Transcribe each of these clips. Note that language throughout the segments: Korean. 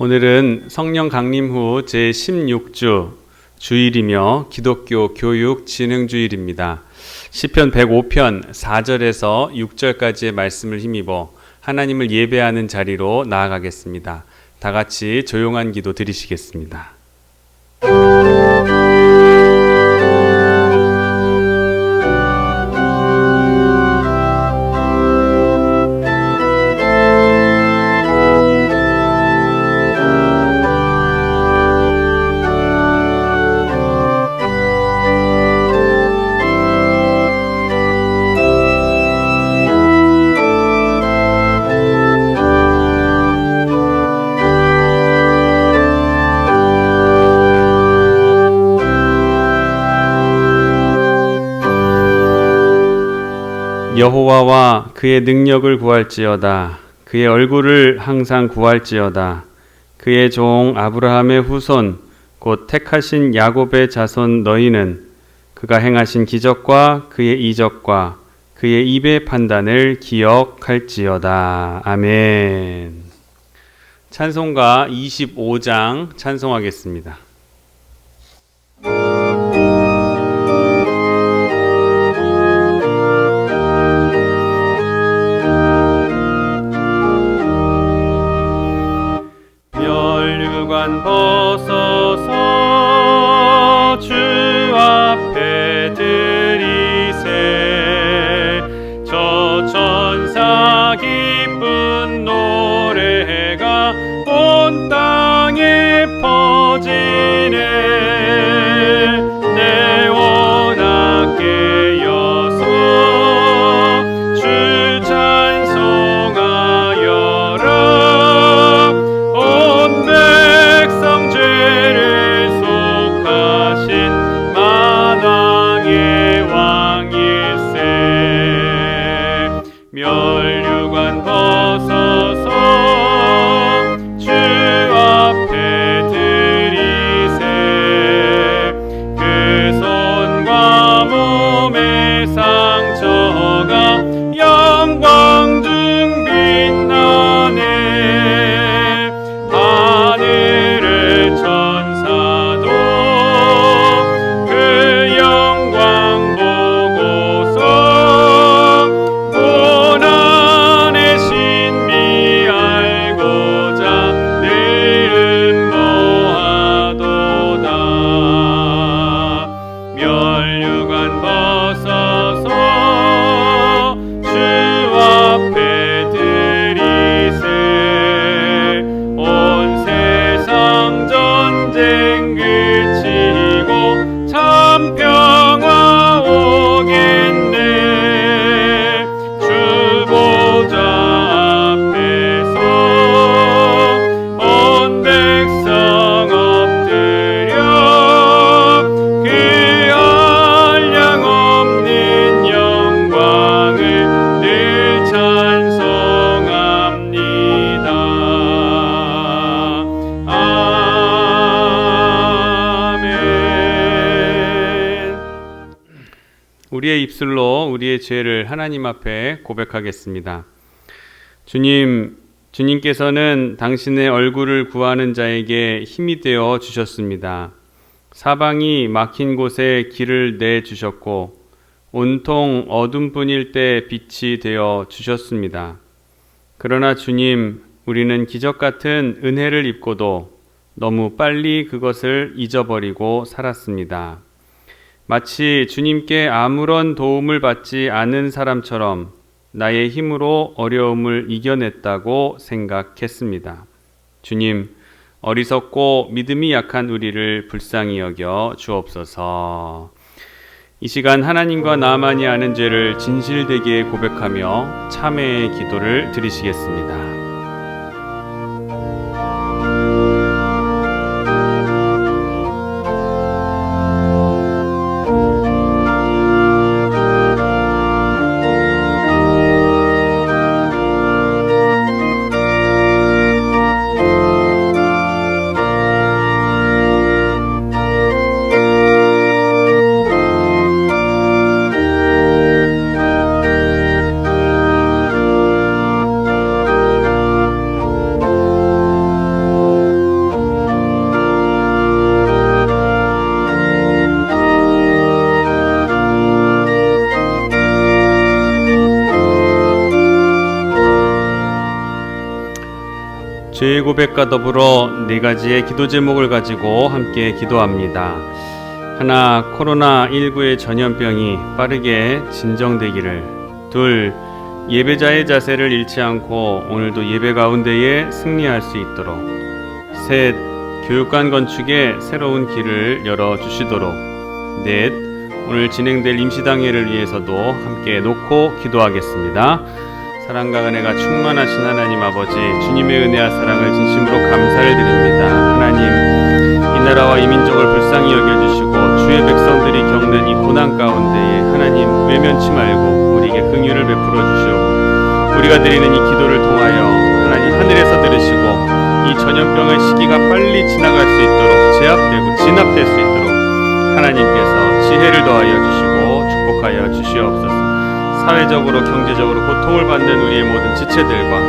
오늘은 성령 강림 후 제16주 주일이며 기독교 교육 진흥 주일입니다. 시편 105편 4절에서 6절까지의 말씀을 힘입어 하나님을 예배하는 자리로 나아가겠습니다. 다 같이 조용한 기도 드리시겠습니다. 여호와와 그의 능력을 구할지어다. 그의 얼굴을 항상 구할지어다. 그의 종 아브라함의 후손 곧 택하신 야곱의 자손 너희는 그가 행하신 기적과 그의 이적과 그의 입의 판단을 기억할지어다. 아멘. 찬송가 25장 찬송하겠습니다. 벗어서 주 앞에 드리세. 저 천사 기쁜 노래가 온 땅에 퍼지네. 내 원악 깨어서 주 찬송하여라. 온 백성 죄를 속하신 만왕의 왕일세. 멸류관 벗어서 주 앞에 드리세. 그 손과 몸의 상처가 영광 중 빛나네. 하늘의 천사도 그 영광 보고서 고난의 신비 알고자 늘 음모하도다. 멸류관 벗어서 주 앞에 드리세. 온 세상 전쟁 그치고 참 평화 오겠네. 주 보좌 앞에서 온 백성 엎드려 그 한량 없는 영광을 늘 찬송합니다. 아멘. 우리의 입술로 우리의 죄를 하나님 앞에 고백하겠습니다. 주님께서는 당신의 얼굴을 구하는 자에게 힘이 되어 주셨습니다. 사방이 막힌 곳에 길을 내주셨고 온통 어둠뿐일 때 빛이 되어 주셨습니다. 그러나 주님, 우리는 기적 같은 은혜를 입고도 너무 빨리 그것을 잊어버리고 살았습니다. 마치 주님께 아무런 도움을 받지 않은 사람처럼 나의 힘으로 어려움을 이겨냈다고 생각했습니다. 주님, 어리석고 믿음이 약한 우리를 불쌍히 여겨 주옵소서. 이 시간 하나님과 나만이 아는 죄를 진실되게 고백하며 참회의 기도를 드리시겠습니다. 죄의 고백과 더불어 네 가지의 기도 제목을 가지고 함께 기도합니다. 하나, 코로나19의 전염병이 빠르게 진정되기를. 둘, 예배자의 자세를 잃지 않고 오늘도 예배 가운데에 승리할 수 있도록. 셋, 교육관 건축에 새로운 길을 열어주시도록. 넷, 오늘 진행될 임시당회를 위해서도 함께 놓고 기도하겠습니다. 사랑과 은혜가 충만하신 하나님 아버지, 주님의 은혜와 사랑을 진심으로 감사를 드립니다. 하나님, 이 나라와 이 민족을 불쌍히 여겨주시고 주의 백성들이 겪는 이 고난 가운데에 하나님 외면치 말고 우리에게 긍휼을 베풀어 주시옵고, 우리가 드리는 이 기도를 통하여 하나님 하늘에서 들으시고 이 전염병의 시기가 빨리 지나갈 수 있도록, 제압되고 진압될 수 있도록 하나님께서 지혜를 더하여 주시고 축복하여 주시옵소서. 사회적으로 경제적으로 고통을 받는 우리의 모든 지체들과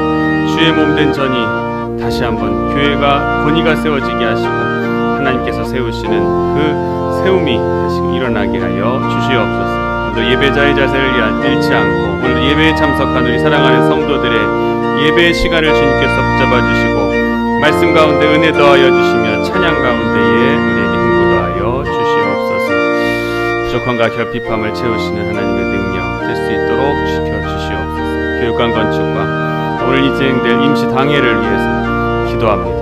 주의 몸된 전이 다시 한번 교회가 권위가 세워지게 하시고 하나님께서 세우시는 그 세움이 다시 일어나게 하여 주시옵소서. 오늘도 예배자의 자세를 잃지 않고 오늘 예배에 참석한 우리 사랑하는 성도들의 예배의 시간을 주님께서 붙잡아 주시고 말씀 가운데 은혜 더하여 주시며 찬양 가운데에 우리에게 힘 더하여 주시옵소서. 부족함과 결핍함을 채우시는 하나님의 능력 될 수 있도록 지켜주시옵소서. 교육관 건축과 오늘 진행될 임시당회를 위해서 기도합니다.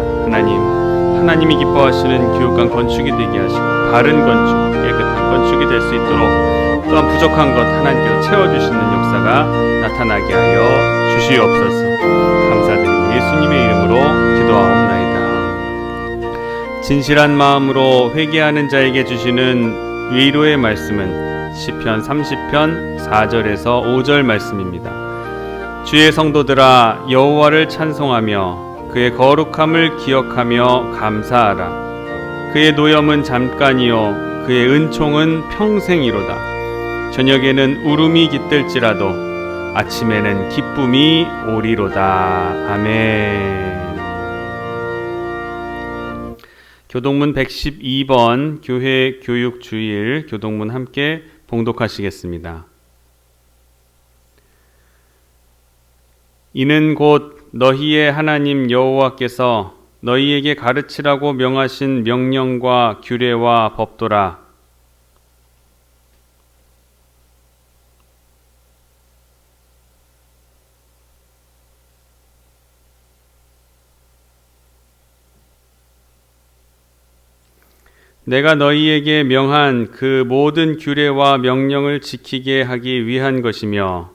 하나님이 기뻐하시는 교육관 건축이 되게 하시고 바른 건축, 깨끗한 건축이 될 수 있도록 또한 부족한 것 하나님께서 채워주시는 역사가 나타나게 하여 주시옵소서. 감사드리며 예수님의 이름으로 기도하옵나이다. 진실한 마음으로 회개하는 자에게 주시는 위로의 말씀은 시편 30편 4절에서 5절 말씀입니다. 주의 성도들아, 여호와를 찬송하며 그의 거룩함을 기억하며 감사하라. 그의 노염은 잠깐이요 그의 은총은 평생이로다. 저녁에는 울음이 깃들지라도 아침에는 기쁨이 오리로다. 아멘. 교동문 112번 교회 교육 주일 교동문 함께 봉독하시겠습니다. 이는 곧 너희의 하나님 여호와께서 너희에게 가르치라고 명하신 명령과 규례와 법도라. 내가 너희에게 명한 그 모든 규례와 명령을 지키게 하기 위한 것이며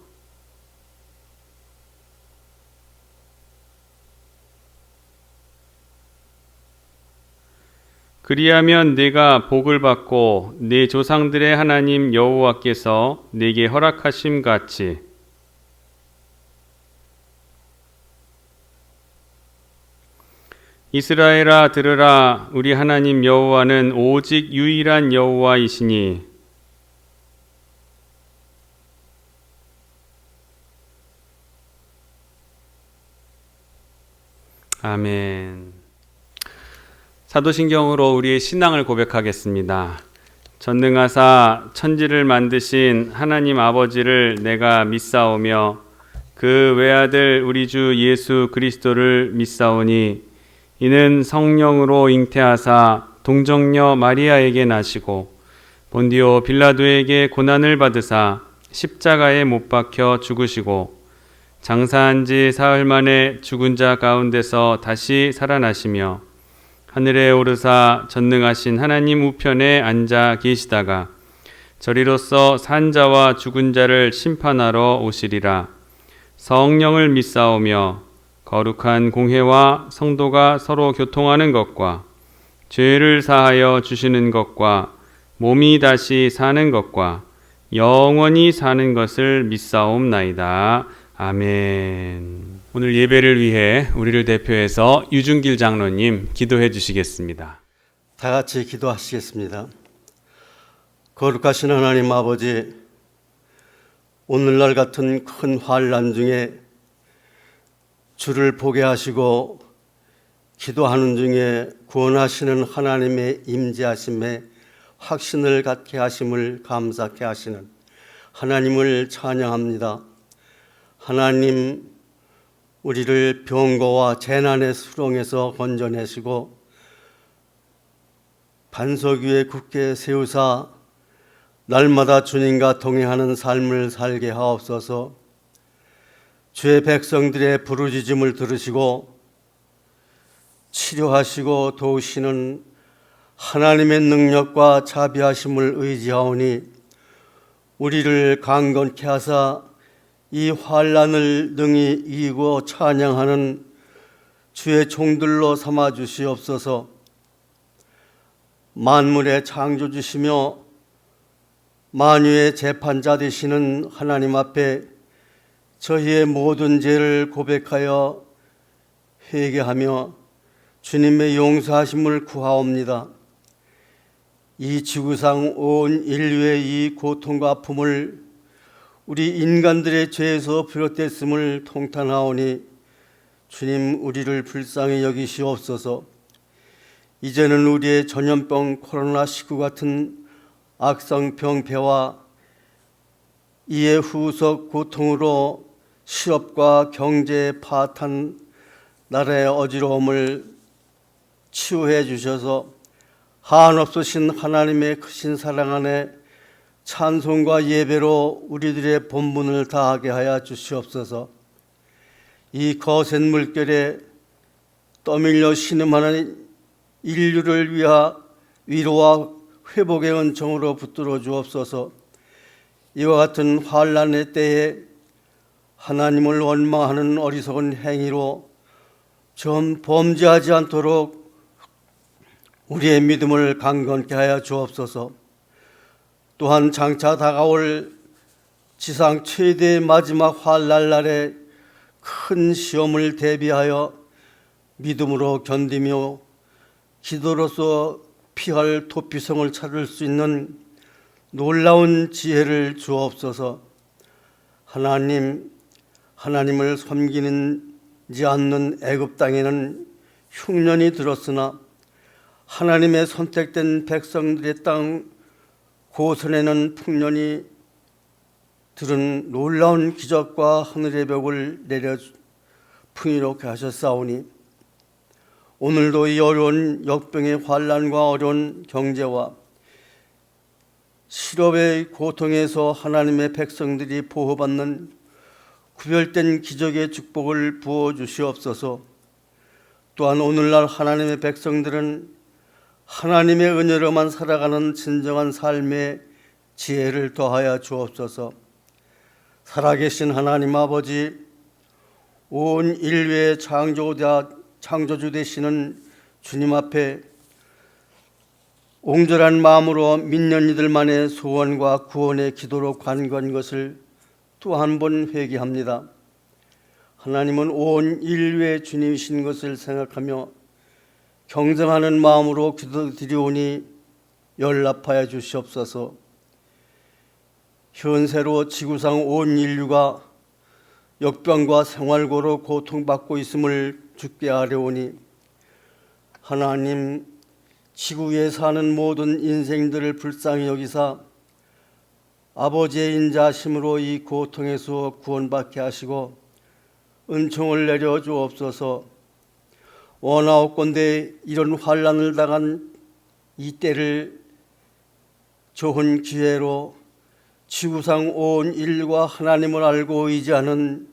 그리하면 네가 복을 받고 네 조상들의 하나님 여호와께서 네게 허락하심 같이 이스라엘아 들으라. 우리 하나님 여호와는 오직 유일한 여호와이시니 아멘. 사도신경으로 우리의 신앙을 고백하겠습니다. 전능하사 천지를 만드신 하나님 아버지를 내가 믿사오며 그 외아들 우리 주 예수 그리스도를 믿사오니 이는 성령으로 잉태하사 동정녀 마리아에게 나시고 본디오 빌라도에게 고난을 받으사 십자가에 못 박혀 죽으시고 장사한 지 사흘 만에 죽은 자 가운데서 다시 살아나시며 하늘에 오르사 전능하신 하나님 우편에 앉아 계시다가 저리로서 산 자와 죽은 자를 심판하러 오시리라. 성령을 믿사오며 거룩한 공회와 성도가 서로 교통하는 것과 죄를 사하여 주시는 것과 몸이 다시 사는 것과 영원히 사는 것을 믿사옵나이다. 아멘. 오늘 예배를 위해 우리를 대표해서 유준길 장로님 기도해 주시겠습니다. 다 같이 기도하시겠습니다. 거룩하신 하나님 아버지, 오늘날 같은 큰 환난 중에 주를 보게 하시고 기도하는 중에 구원하시는 하나님의 임재하심에 확신을 갖게 하심을 감사케 하시는 하나님을 찬양합니다. 하나님, 우리를 병거와 재난의 수렁에서 건져내시고 반석 위에 굳게 세우사 날마다 주님과 동행하는 삶을 살게 하옵소서. 주의 백성들의 부르짖음을 들으시고 치료하시고 도우시는 하나님의 능력과 자비하심을 의지하오니 우리를 강건케 하사 이 환난을 능히 이기고 찬양하는 주의 종들로 삼아 주시옵소서. 만물의 창조주시며 만유의 재판자 되시는 하나님 앞에 저희의 모든 죄를 고백하여 회개하며 주님의 용서하심을 구하옵니다. 이 지구상 온 인류의 이 고통과 아픔을 우리 인간들의 죄에서 비롯됐음을 통탄하오니 주님 우리를 불쌍히 여기시옵소서. 이제는 우리의 전염병 코로나19 같은 악성 병폐와 이에 후속 고통으로 실업과 경제 파탄, 나라의 어지러움을 치유해 주셔서 한없으신 하나님의 크신 사랑 안에 찬송과 예배로 우리들의 본분을 다하게 하여 주시옵소서. 이 거센 물결에 떠밀려 신음하는 인류를 위하 위로와 회복의 은총으로 붙들어 주옵소서. 이와 같은 환난의 때에 하나님을 원망하는 어리석은 행위로 좀 범죄하지 않도록 우리의 믿음을 강건케 하여 주옵소서. 또한 장차 다가올 지상 최대의 마지막 환난 날에 큰 시험을 대비하여 믿음으로 견디며 기도로서 피할 도피성을 찾을 수 있는 놀라운 지혜를 주옵소서. 하나님을 섬기는지 않는 애굽 땅에는 흉년이 들었으나 하나님의 선택된 백성들의 땅 고선에는 풍년이 들은 놀라운 기적과 하늘의 벽을 내려 풍요롭게 하셨사오니 오늘도 이 어려운 역병의 환난과 어려운 경제와 실업의 고통에서 하나님의 백성들이 보호받는 구별된 기적의 축복을 부어주시옵소서. 또한 오늘날 하나님의 백성들은 하나님의 은혜로만 살아가는 진정한 삶의 지혜를 더하여 주옵소서. 살아계신 하나님 아버지, 온 인류의 창조주 되시는 주님 앞에 옹졸한 마음으로 믿는 이들만의 소원과 구원의 기도로 간구한 것을 또 한 번 회개합니다. 하나님은 온 인류의 주님이신 것을 생각하며 경성하는 마음으로 기도드리오니 연락하여 주시옵소서. 현세로 지구상 온 인류가 역병과 생활고로 고통받고 있음을 주께 아뢰오니 하나님, 지구에 사는 모든 인생들을 불쌍히 여기사 아버지의 인자하심으로 이 고통에서 구원받게 하시고 은총을 내려 주옵소서. 원하옵건대 이런 환난을 당한 이 때를 좋은 기회로 지구상 온 인류가 하나님을 알고 의지하는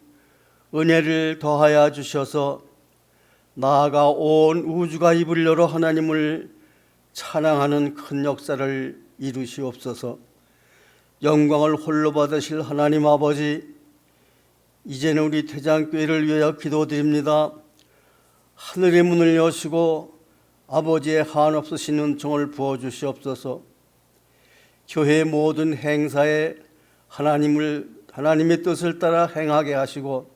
은혜를 더하여 주셔서 나아가 온 우주가 입을 열어 하나님을 찬양하는 큰 역사를 이루시옵소서. 영광을 홀로 받으실 하나님 아버지, 이제는 우리 태장교회를 위하여 기도드립니다. 하늘의 문을 여시고 아버지의 한없으신 은총을 부어주시옵소서. 교회의 모든 행사에 하나님의 뜻을 따라 행하게 하시고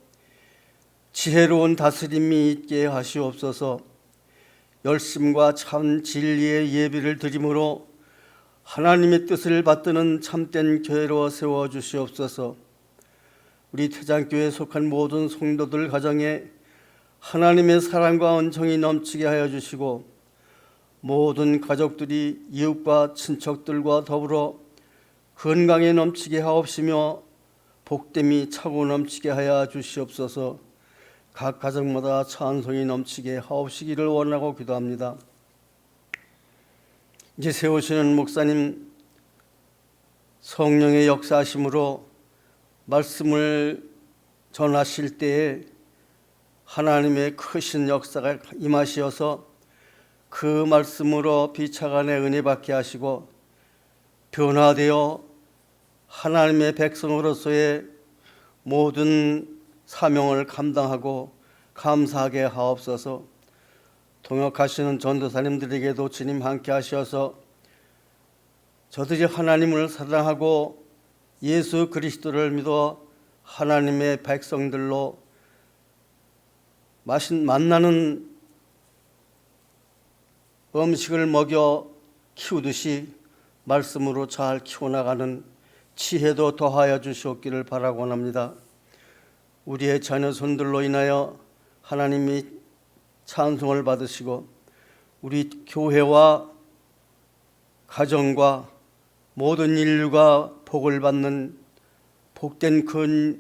지혜로운 다스림이 있게 하시옵소서. 열심과 참 진리의 예배를 드림으로 하나님의 뜻을 받드는 참된 교회로 세워주시옵소서. 우리 태장교회에 속한 모든 성도들 가정에 하나님의 사랑과 은총이 넘치게 하여 주시고 모든 가족들이 이웃과 친척들과 더불어 건강에 넘치게 하옵시며 복됨이 차고 넘치게 하여 주시옵소서. 각 가정마다 찬송이 넘치게 하옵시기를 원하고 기도합니다. 이제 세우시는 목사님 성령의 역사하심으로 말씀을 전하실 때에 하나님의 크신 역사가 임하시어서 그 말씀으로 비차간의 은혜 받게 하시고 변화되어 하나님의 백성으로서의 모든 사명을 감당하고 감사하게 하옵소서. 동역하시는 전도사님들에게도 주님 함께 하셔서 저들이 하나님을 사랑하고 예수 그리스도를 믿어 하나님의 백성들로 만나는 음식을 먹여 키우듯이 말씀으로 잘 키워나가는 지혜도 더하여 주시옵기를 바라고 합니다. 우리의 자녀 손들로 인하여 하나님이 찬송을 받으시고 우리 교회와 가정과 모든 인류가 복을 받는 복된 그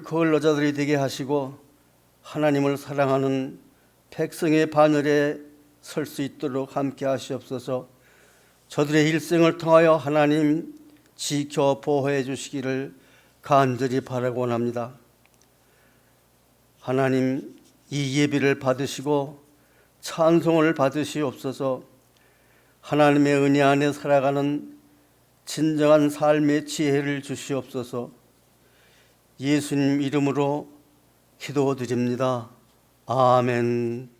근로자들이 되게 하시고 하나님을 사랑하는 백성의 반열에 설 수 있도록 함께 하시옵소서. 저들의 일생을 통하여 하나님 지켜 보호해 주시기를 간절히 바라고 합니다. 하나님 이 예배를 받으시고 찬송을 받으시옵소서. 하나님의 은혜 안에 살아가는 진정한 삶의 지혜를 주시옵소서. 예수님 이름으로 기도드립니다. 아멘.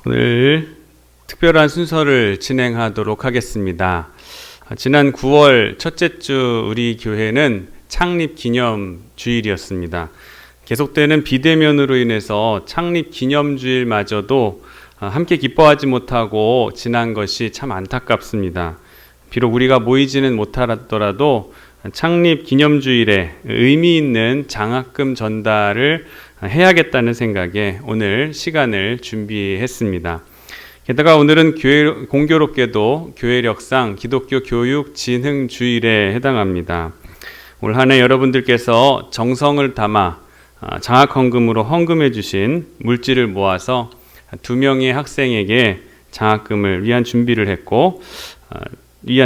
오늘 특별한 순서를 진행하도록 하겠습니다. 지난 9월 첫째 주 우리 교회는 창립 기념 주일이었습니다. 계속되는 비대면으로 인해서 창립 기념 주일마저도 함께 기뻐하지 못하고 지난 것이 참 안타깝습니다. 비록 우리가 모이지는 못하더라도 창립 기념 주일에 의미 있는 장학금 전달을 해야겠다는 생각에 오늘 시간을 준비했습니다. 게다가 오늘은 공교롭게도 교회력상 기독교 교육 진흥 주일에 해당합니다. 올 한 해 여러분들께서 정성을 담아 장학헌금으로 헌금해 주신 물질을 모아서 2명의 학생에게 장학금을 위한 준비를 했고,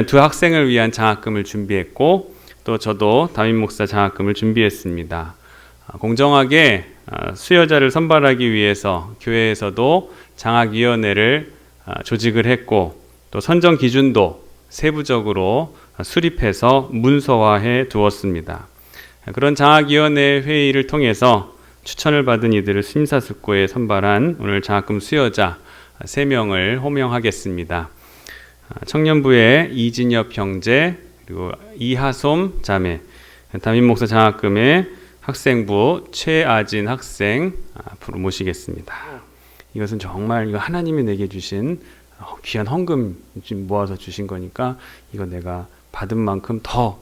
두 학생을 위한 장학금을 준비했고, 또 저도 담임 목사 장학금을 준비했습니다. 공정하게 수여자를 선발하기 위해서 교회에서도 장학위원회를 조직을 했고, 또 선정 기준도 세부적으로 수립해서 문서화해 두었습니다. 그런 장학위원회 회의를 통해서 추천을 받은 이들을 심사숙고해 선발한 오늘 장학금 수여자 3명을 호명하겠습니다. 청년부의 이진엽 형제, 그리고 이하솜 자매, 담임 목사 장학금의 학생부 최아진 학생 앞으로 모시겠습니다. 이것은 정말 이거 하나님이 내게 주신 귀한 헌금 모아서 주신 거니까 이거 내가 받은 만큼 더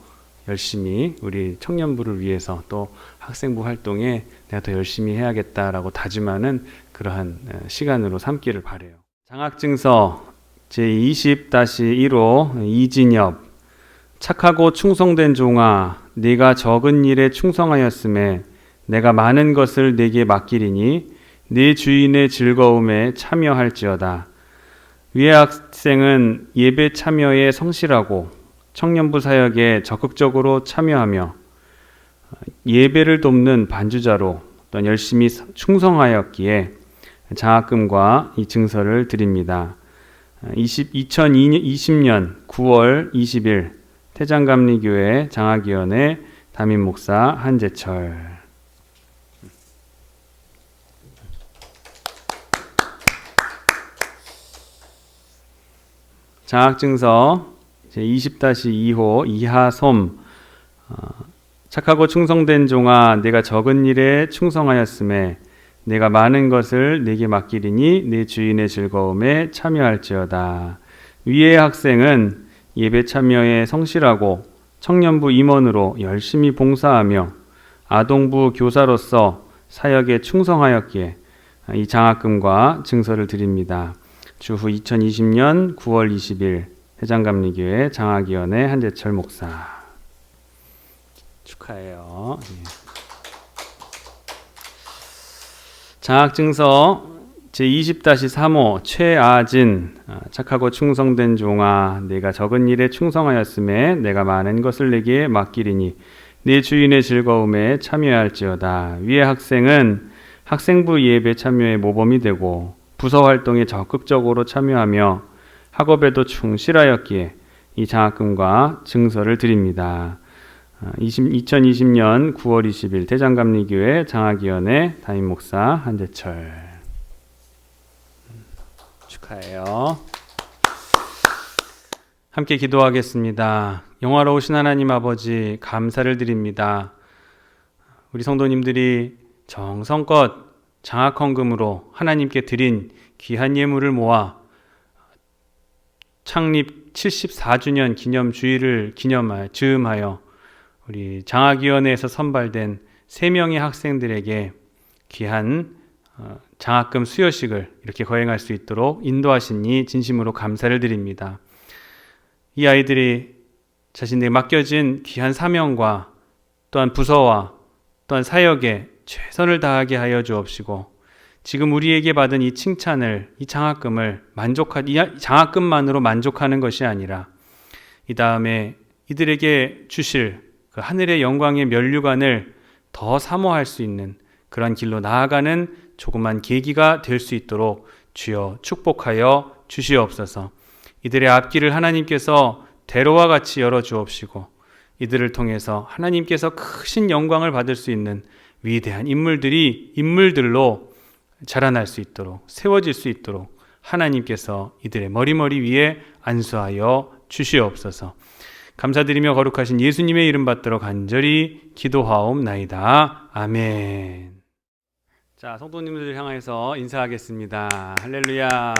열심히 우리 청년부를 위해서 또 학생부 활동에 내가 더 열심히 해야겠다라고 다짐하는 그러한 시간으로 삼기를 바라요. 장학증서 제20-1호 이진엽. 착하고 충성된 종아, 네가 적은 일에 충성하였음에 내가 많은 것을 네게 맡기리니 네 주인의 즐거움에 참여할지어다. 위의 학생은 예배 참여에 성실하고 청년부 사역에 적극적으로 참여하며 예배를 돕는 반주자로 또 열심히 충성하였기에 장학금과 이 증서를 드립니다. 2020년 9월 20일 태장감리교회 장학위원회 담임 목사 한재철. 장학증서 제20-2호 이하솜. 착하고 충성된 종아, 내가 적은 일에 충성하였음에 내가 많은 것을 내게 맡기리니 내 주인의 즐거움에 참여할지어다. 위의 학생은 예배 참여에 성실하고 청년부 임원으로 열심히 봉사하며 아동부 교사로서 사역에 충성하였기에 이 장학금과 증서를 드립니다. 주후 2020년 9월 20일 대장감리교회 장학위원회 한재철 목사. 축하해요. 장학증서 제20-3호 최아진. 착하고 충성된 종아, 내가 적은 일에 충성하였음에 내가 많은 것을 내게 맡기리니 내 주인의 즐거움에 참여할지어다. 위의 학생은 학생부 예배 참여에 모범이 되고 부서 활동에 적극적으로 참여하며 학업에도 충실하였기에 이 장학금과 증서를 드립니다. 2020년 9월 20일 대장감리교회 장학위원회 담임 목사 한재철. 축하해요. 함께 기도하겠습니다. 영화로우신 하나님 아버지, 감사를 드립니다. 우리 성도님들이 정성껏 장학헌금으로 하나님께 드린 귀한 예물을 모아 창립 74주년 기념주일을 즈음하여 우리 장학위원회에서 선발된 3명의 학생들에게 귀한 장학금 수여식을 이렇게 거행할 수 있도록 인도하시니 진심으로 감사를 드립니다. 이 아이들이 자신에게 맡겨진 귀한 사명과 또한 부서와 또한 사역에 최선을 다하게 하여 주옵시고, 지금 우리에게 받은 이 칭찬을, 이 장학금만으로 만족하는 것이 아니라 이 다음에 이들에게 주실 그 하늘의 영광의 면류관을 더 사모할 수 있는 그런 길로 나아가는 조그만 계기가 될 수 있도록 주여 축복하여 주시옵소서. 이들의 앞길을 하나님께서 대로와 같이 열어주옵시고, 이들을 통해서 하나님께서 크신 영광을 받을 수 있는 위대한 인물들로 자라날 수 있도록, 세워질 수 있도록 하나님께서 이들의 머리 위에 안수하여 주시옵소서. 감사드리며 거룩하신 예수님의 이름 받들어 간절히 기도하옵나이다. 아멘. 자, 성도님들 향해서 인사하겠습니다. 할렐루야.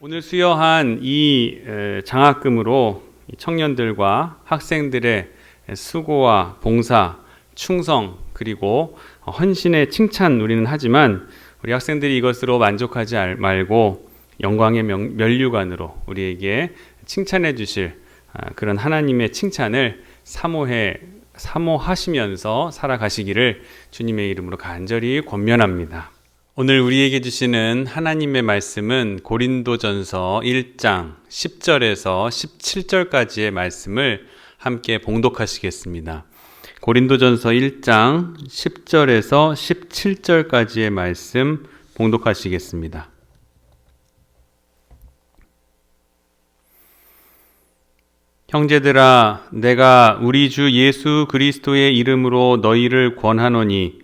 오늘 수여한 이 장학금으로 청년들과 학생들의 수고와 봉사, 충성, 그리고 헌신의 칭찬 우리는 하지만, 우리 학생들이 이것으로 만족하지 말고 영광의 면류관으로 우리에게 칭찬해 주실 그런 하나님의 칭찬을 사모하시면서 살아가시기를 주님의 이름으로 간절히 권면합니다. 오늘 우리에게 주시는 하나님의 말씀은 고린도전서 1장 10절에서 17절까지의 말씀을 함께 봉독하시겠습니다. 고린도전서 1장 10절에서 17절까지의 말씀 봉독하시겠습니다. 형제들아, 내가 우리 주 예수 그리스도의 이름으로 너희를 권하노니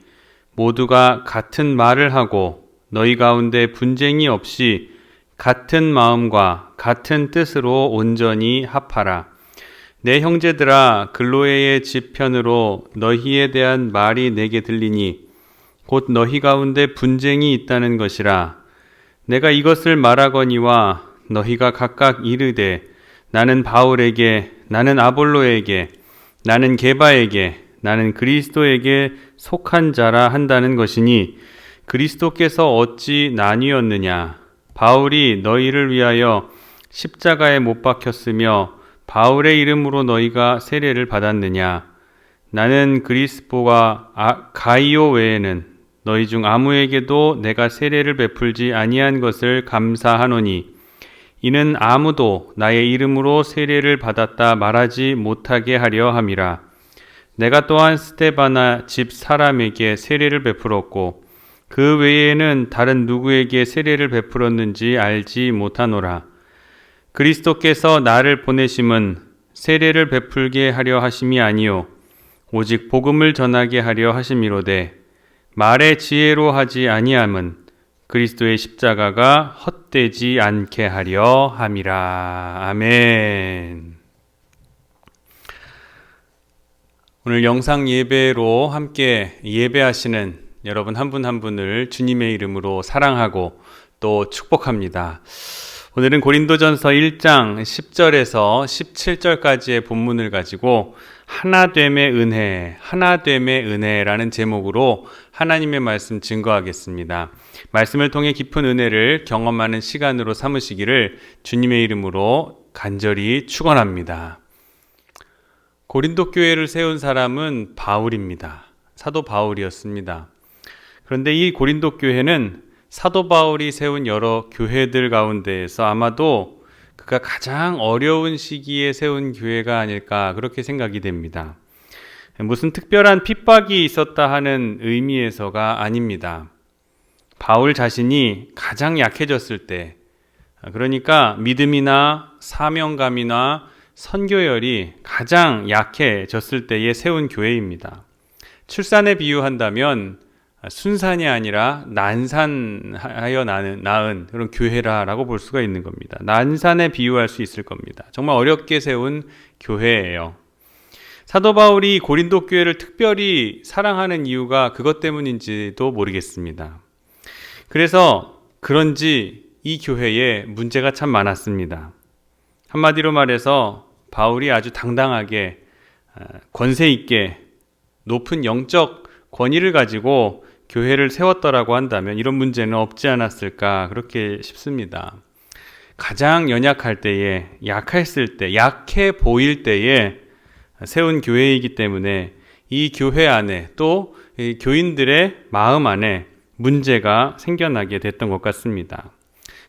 모두가 같은 말을 하고 너희 가운데 분쟁이 없이 같은 마음과 같은 뜻으로 온전히 합하라. 내 형제들아, 글로에의 집 편으로 너희에 대한 말이 내게 들리니 곧 너희 가운데 분쟁이 있다는 것이라. 내가 이것을 말하거니와 너희가 각각 이르되 나는 바울에게, 나는 아볼로에게, 나는 게바에게, 나는 그리스도에게 속한 자라 한다는 것이니 그리스도께서 어찌 나뉘었느냐? 바울이 너희를 위하여 십자가에 못 박혔으며 바울의 이름으로 너희가 세례를 받았느냐? 나는 그리스포와 가이오 외에는 너희 중 아무에게도 내가 세례를 베풀지 아니한 것을 감사하노니 이는 아무도 나의 이름으로 세례를 받았다 말하지 못하게 하려 함이라. 내가 또한 스데바나 집 사람에게 세례를 베풀었고 그 외에는 다른 누구에게 세례를 베풀었는지 알지 못하노라. 그리스도께서 나를 보내심은 세례를 베풀게 하려 하심이 아니요 오직 복음을 전하게 하려 하심이로되 말의 지혜로 하지 아니함은 그리스도의 십자가가 헛되지 않게 하려 함이라. 아멘. 오늘 영상 예배로 함께 예배하시는 여러분 한 분 한 분을 주님의 이름으로 사랑하고 또 축복합니다. 오늘은 고린도전서 1장 10절에서 17절까지의 본문을 가지고 하나됨의 은혜, 하나됨의 은혜라는 제목으로 하나님의 말씀 증거하겠습니다. 말씀을 통해 깊은 은혜를 경험하는 시간으로 삼으시기를 주님의 이름으로 간절히 축원합니다. 고린도 교회를 세운 사람은 바울입니다. 사도 바울이었습니다. 그런데 이 고린도 교회는 사도 바울이 세운 여러 교회들 가운데에서 아마도 그가 가장 어려운 시기에 세운 교회가 아닐까 그렇게 생각이 됩니다. 무슨 특별한 핍박이 있었다 하는 의미에서가 아닙니다. 바울 자신이 가장 약해졌을 때, 그러니까 믿음이나 사명감이나 선교열이 가장 약해졌을 때에 세운 교회입니다. 출산에 비유한다면 순산이 아니라 난산하여 낳은 그런 교회라고 볼 수가 있는 겁니다. 난산에 비유할 수 있을 겁니다. 정말 어렵게 세운 교회예요. 사도 바울이 고린도 교회를 특별히 사랑하는 이유가 그것 때문인지도 모르겠습니다. 그래서 그런지 이 교회에 문제가 참 많았습니다. 한마디로 말해서 바울이 아주 당당하게 권세 있게 높은 영적 권위를 가지고 교회를 세웠더라고 한다면 이런 문제는 없지 않았을까 그렇게 싶습니다. 가장 연약할 때에, 약했을 때, 약해 보일 때에 세운 교회이기 때문에 이 교회 안에 또 교인들의 마음 안에 문제가 생겨나게 됐던 것 같습니다.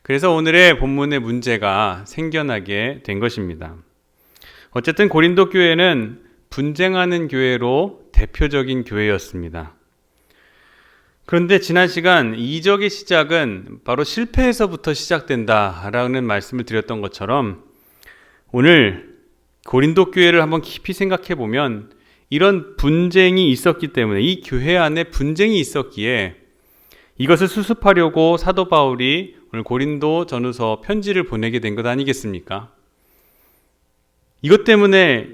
그래서 오늘의 본문의 문제가 생겨나게 된 것입니다. 어쨌든 고린도 교회는 분쟁하는 교회로 대표적인 교회였습니다. 그런데 지난 시간 이적의 시작은 바로 실패에서부터 시작된다라는 말씀을 드렸던 것처럼 오늘 고린도 교회를 한번 깊이 생각해 보면 이런 분쟁이 있었기 때문에 이 교회 안에 분쟁이 있었기에 이것을 수습하려고 사도 바울이 오늘 고린도 전후서 편지를 보내게 된 것 아니겠습니까? 이것 때문에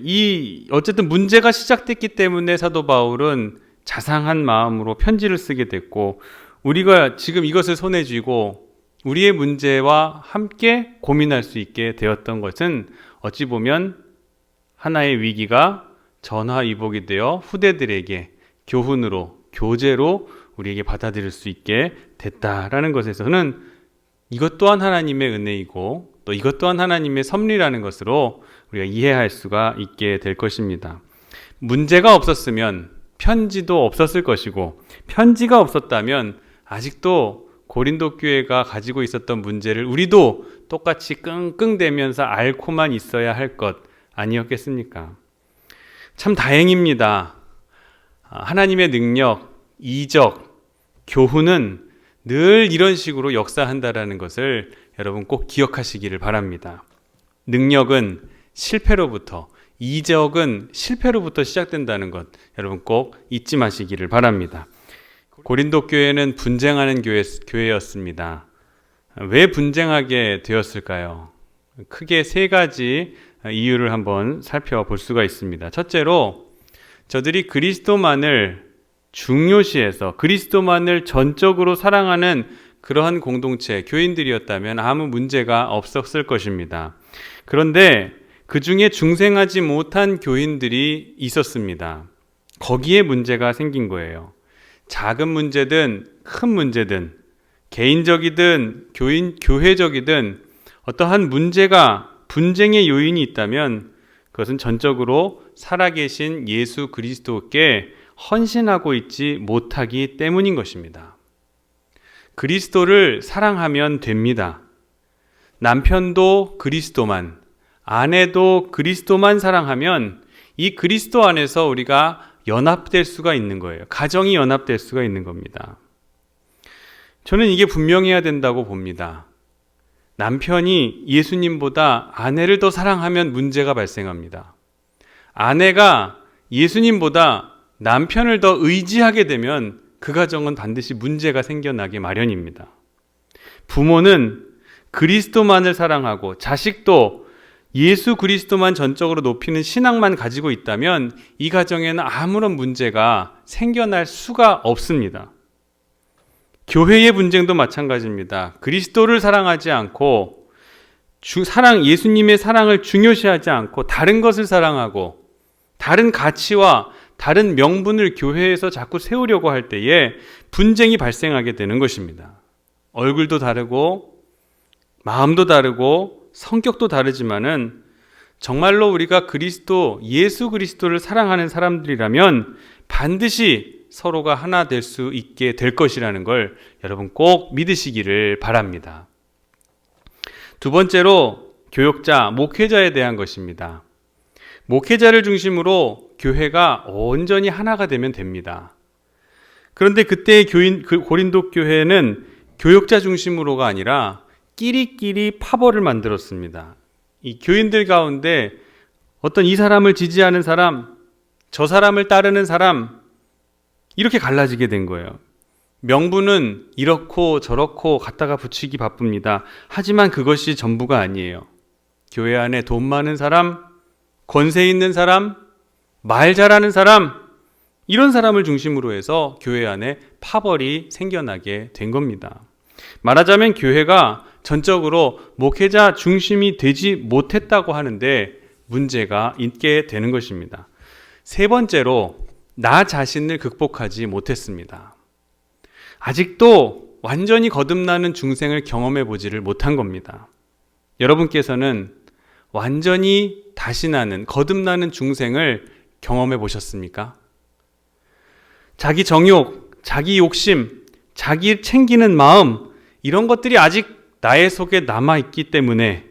어쨌든 문제가 시작됐기 때문에 사도 바울은 자상한 마음으로 편지를 쓰게 됐고 우리가 지금 이것을 손에 쥐고 우리의 문제와 함께 고민할 수 있게 되었던 것은 어찌 보면 하나의 위기가 전화위복이 되어 후대들에게 교훈으로, 교재로 우리에게 받아들일 수 있게 됐다라는 것에서는 이것 또한 하나님의 은혜이고 또 이것 또한 하나님의 섭리라는 것으로 우리가 이해할 수가 있게 될 것입니다. 문제가 없었으면 편지도 없었을 것이고 편지가 없었다면 아직도 고린도 교회가 가지고 있었던 문제를 우리도 똑같이 끙끙대면서 앓고만 있어야 할 것 아니었겠습니까? 참 다행입니다. 하나님의 능력, 이적, 교훈은 늘 이런 식으로 역사한다라는 것을 여러분 꼭 기억하시기를 바랍니다. 능력은 실패로부터, 이적은 실패로부터 시작된다는 것 여러분 꼭 잊지 마시기를 바랍니다. 고린도 교회는 분쟁하는 교회였습니다. 왜 분쟁하게 되었을까요? 크게 세 가지 이유를 한번 살펴볼 수가 있습니다. 첫째로 저들이 그리스도만을 중요시해서 그리스도만을 전적으로 사랑하는 그러한 공동체, 교인들이었다면 아무 문제가 없었을 것입니다. 그런데 그 중에 중생하지 못한 교인들이 있었습니다. 거기에 문제가 생긴 거예요. 작은 문제든 큰 문제든 개인적이든 교회적이든 어떠한 문제가 분쟁의 요인이 있다면 그것은 전적으로 살아계신 예수 그리스도께 헌신하고 있지 못하기 때문인 것입니다. 그리스도를 사랑하면 됩니다. 남편도 그리스도만, 아내도 그리스도만 사랑하면 이 그리스도 안에서 우리가 연합될 수가 있는 거예요. 가정이 연합될 수가 있는 겁니다. 저는 이게 분명해야 된다고 봅니다. 남편이 예수님보다 아내를 더 사랑하면 문제가 발생합니다. 아내가 예수님보다 남편을 더 의지하게 되면 그 가정은 반드시 문제가 생겨나기 마련입니다. 부모는 그리스도만을 사랑하고 자식도 예수 그리스도만 전적으로 높이는 신앙만 가지고 있다면 이 가정에는 아무런 문제가 생겨날 수가 없습니다. 교회의 분쟁도 마찬가지입니다. 그리스도를 사랑하지 않고 예수님의 사랑을 중요시하지 않고 다른 것을 사랑하고 다른 가치와 다른 명분을 교회에서 자꾸 세우려고 할 때에 분쟁이 발생하게 되는 것입니다. 얼굴도 다르고 마음도 다르고 성격도 다르지만은 정말로 우리가 예수 그리스도를 사랑하는 사람들이라면 반드시 서로가 하나 될 수 있게 될 것이라는 걸 여러분 꼭 믿으시기를 바랍니다. 두 번째로 교역자, 목회자에 대한 것입니다. 목회자를 중심으로 교회가 온전히 하나가 되면 됩니다. 그런데 그때의 고린도 교회는 교역자 중심으로가 아니라 끼리끼리 파벌을 만들었습니다. 이 교인들 가운데 어떤 이 사람을 지지하는 사람, 저 사람을 따르는 사람, 이렇게 갈라지게 된 거예요. 명분은 이렇고 저렇고 갖다가 붙이기 바쁩니다. 하지만 그것이 전부가 아니에요. 교회 안에 돈 많은 사람, 권세 있는 사람, 말 잘하는 사람, 이런 사람을 중심으로 해서 교회 안에 파벌이 생겨나게 된 겁니다. 말하자면 교회가 전적으로 목회자 중심이 되지 못했다고 하는데 문제가 있게 되는 것입니다. 세 번째로 나 자신을 극복하지 못했습니다. 아직도 완전히 거듭나는 중생을 경험해 보지를 못한 겁니다. 여러분께서는 완전히 다시 나는 거듭나는 중생을 경험해 보셨습니까? 자기 정욕, 자기 욕심, 자기 챙기는 마음, 이런 것들이 아직 나의 속에 남아있기 때문에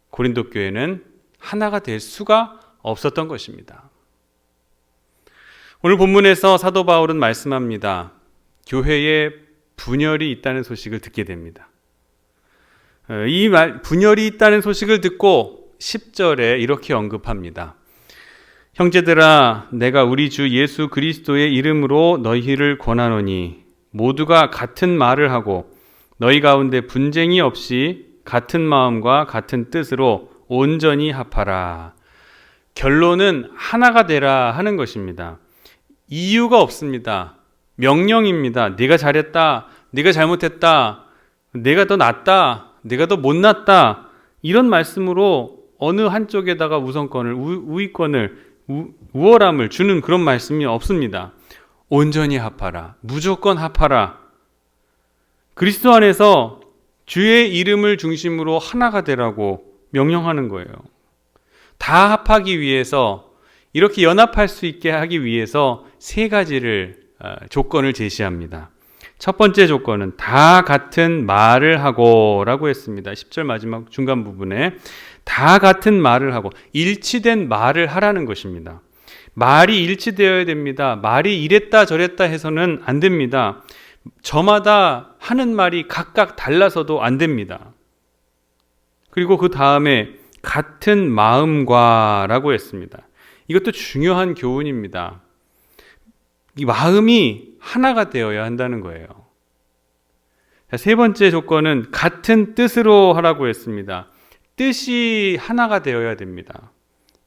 고린도 교회는 하나가 될 수가 없었던 것입니다. 오늘 본문에서 사도 바울은 말씀합니다. 교회에 분열이 있다는 소식을 듣게 됩니다. 분열이 있다는 소식을 듣고 10절에 이렇게 언급합니다. 형제들아, 내가 우리 주 예수 그리스도의 이름으로 너희를 권하노니 모두가 같은 말을 하고 너희 가운데 분쟁이 없이 같은 마음과 같은 뜻으로 온전히 합하라. 결론은 하나가 되라 하는 것입니다. 이유가 없습니다. 명령입니다. 네가 잘했다, 네가 잘못했다, 내가 더 낫다, 내가 더 못났다, 이런 말씀으로 어느 한쪽에다가 우선권을, 우위권을, 우월함을 주는 그런 말씀이 없습니다. 온전히 합하라, 무조건 합하라. 그리스도 안에서 주의 이름을 중심으로 하나가 되라고 명령하는 거예요. 다 합하기 위해서, 이렇게 연합할 수 있게 하기 위해서 세 가지를 조건을 제시합니다. 첫 번째 조건은 다 같은 말을 하고 라고 했습니다. 10절 마지막 중간 부분에 다 같은 말을 하고 일치된 말을 하라는 것입니다. 말이 일치되어야 됩니다. 말이 이랬다 저랬다 해서는 안 됩니다. 저마다 하는 말이 각각 달라서도 안 됩니다. 그리고 그 다음에 같은 마음과 라고 했습니다. 이것도 중요한 교훈입니다. 이 마음이 하나가 되어야 한다는 거예요. 세 번째 조건은 같은 뜻으로 하라고 했습니다. 뜻이 하나가 되어야 됩니다.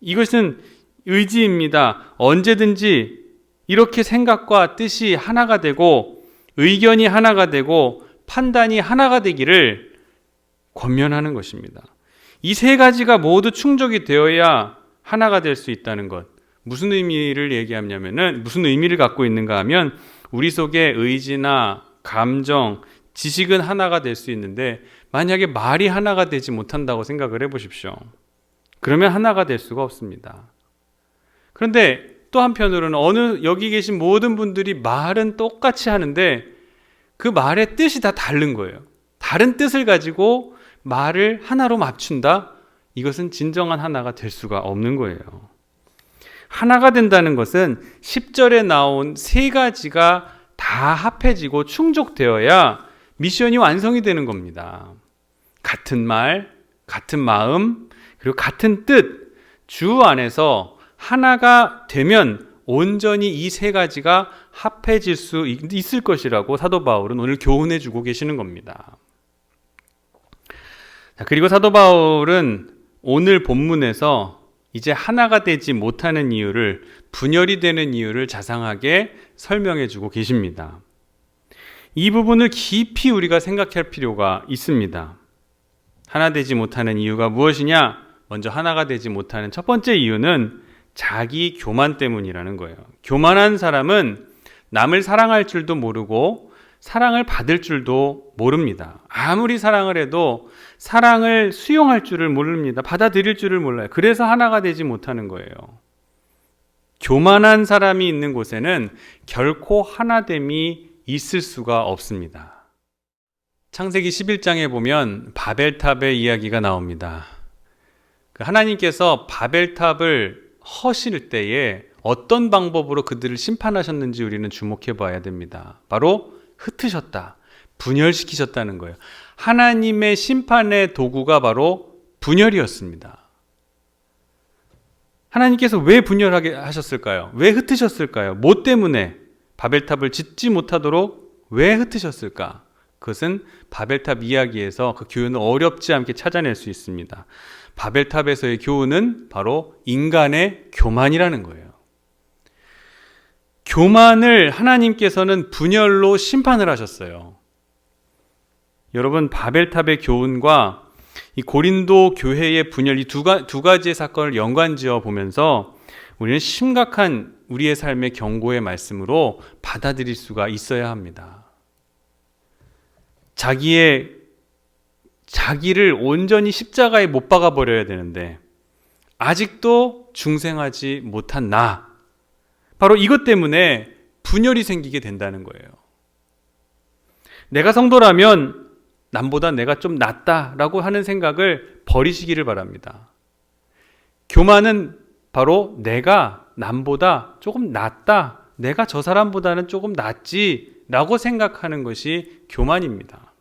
이것은 의지입니다. 언제든지 이렇게 생각과 뜻이 하나가 되고 의견이 하나가 되고 판단이 하나가 되기를 권면하는 것입니다. 이 세 가지가 모두 충족이 되어야 하나가 될 수 있다는 것. 무슨 의미를 갖고 있는가 하면 우리 속에 의지나 감정, 지식은 하나가 될 수 있는데 만약에 말이 하나가 되지 못한다고 생각을 해보십시오. 그러면 하나가 될 수가 없습니다. 그런데 또 한편으로는 여기 계신 모든 분들이 말은 똑같이 하는데 그 말의 뜻이 다 다른 거예요. 다른 뜻을 가지고 말을 하나로 맞춘다? 이것은 진정한 하나가 될 수가 없는 거예요. 하나가 된다는 것은 10절에 나온 세 가지가 다 합해지고 충족되어야 미션이 완성이 되는 겁니다. 같은 말, 같은 마음, 그리고 같은 뜻, 주 안에서 하나가 되면 온전히 이 세 가지가 합해질 수 있을 것이라고 사도 바울은 오늘 교훈해 주고 계시는 겁니다. 자, 그리고 사도 바울은 오늘 본문에서 이제 하나가 되지 못하는 이유를, 분열이 되는 이유를 자상하게 설명해 주고 계십니다. 이 부분을 깊이 우리가 생각할 필요가 있습니다. 하나 되지 못하는 이유가 무엇이냐? 먼저 하나가 되지 못하는 첫 번째 이유는 자기 교만 때문이라는 거예요. 교만한 사람은 남을 사랑할 줄도 모르고 사랑을 받을 줄도 모릅니다. 아무리 사랑을 해도 사랑을 수용할 줄을 모릅니다. 받아들일 줄을 몰라요. 그래서 하나가 되지 못하는 거예요. 교만한 사람이 있는 곳에는 결코 하나됨이 있을 수가 없습니다. 창세기 11장에 보면 바벨탑의 이야기가 나옵니다. 하나님께서 바벨탑을 허실 때에 어떤 방법으로 그들을 심판하셨는지 우리는 주목해 봐야 됩니다. 바로 흩으셨다, 분열시키셨다는 거예요. 하나님의 심판의 도구가 바로 분열이었습니다. 하나님께서 왜 분열하게 하셨을까요? 왜 흩으셨을까요? 뭐 때문에 바벨탑을 짓지 못하도록 왜 흩으셨을까? 그것은 바벨탑 이야기에서 그 교훈을 어렵지 않게 찾아낼 수 있습니다. 바벨탑에서의 교훈은 바로 인간의 교만이라는 거예요. 교만을 하나님께서는 분열로 심판을 하셨어요. 여러분, 바벨탑의 교훈과 이 고린도 교회의 분열, 이 두 가지의 사건을 연관지어 보면서 우리는 심각한 우리의 삶의 경고의 말씀으로 받아들일 수가 있어야 합니다. 자기를 온전히 십자가에 못 박아 버려야 되는데 아직도 중생하지 못한 나, 바로 이것 때문에 분열이 생기게 된다는 거예요. 내가 성도라면 남보다 내가 좀 낫다라고 하는 생각을 버리시기를 바랍니다. 교만은 바로 내가 남보다 조금 낫다, 내가 저 사람보다는 조금 낫지라고 생각하는 것이 교만입니다.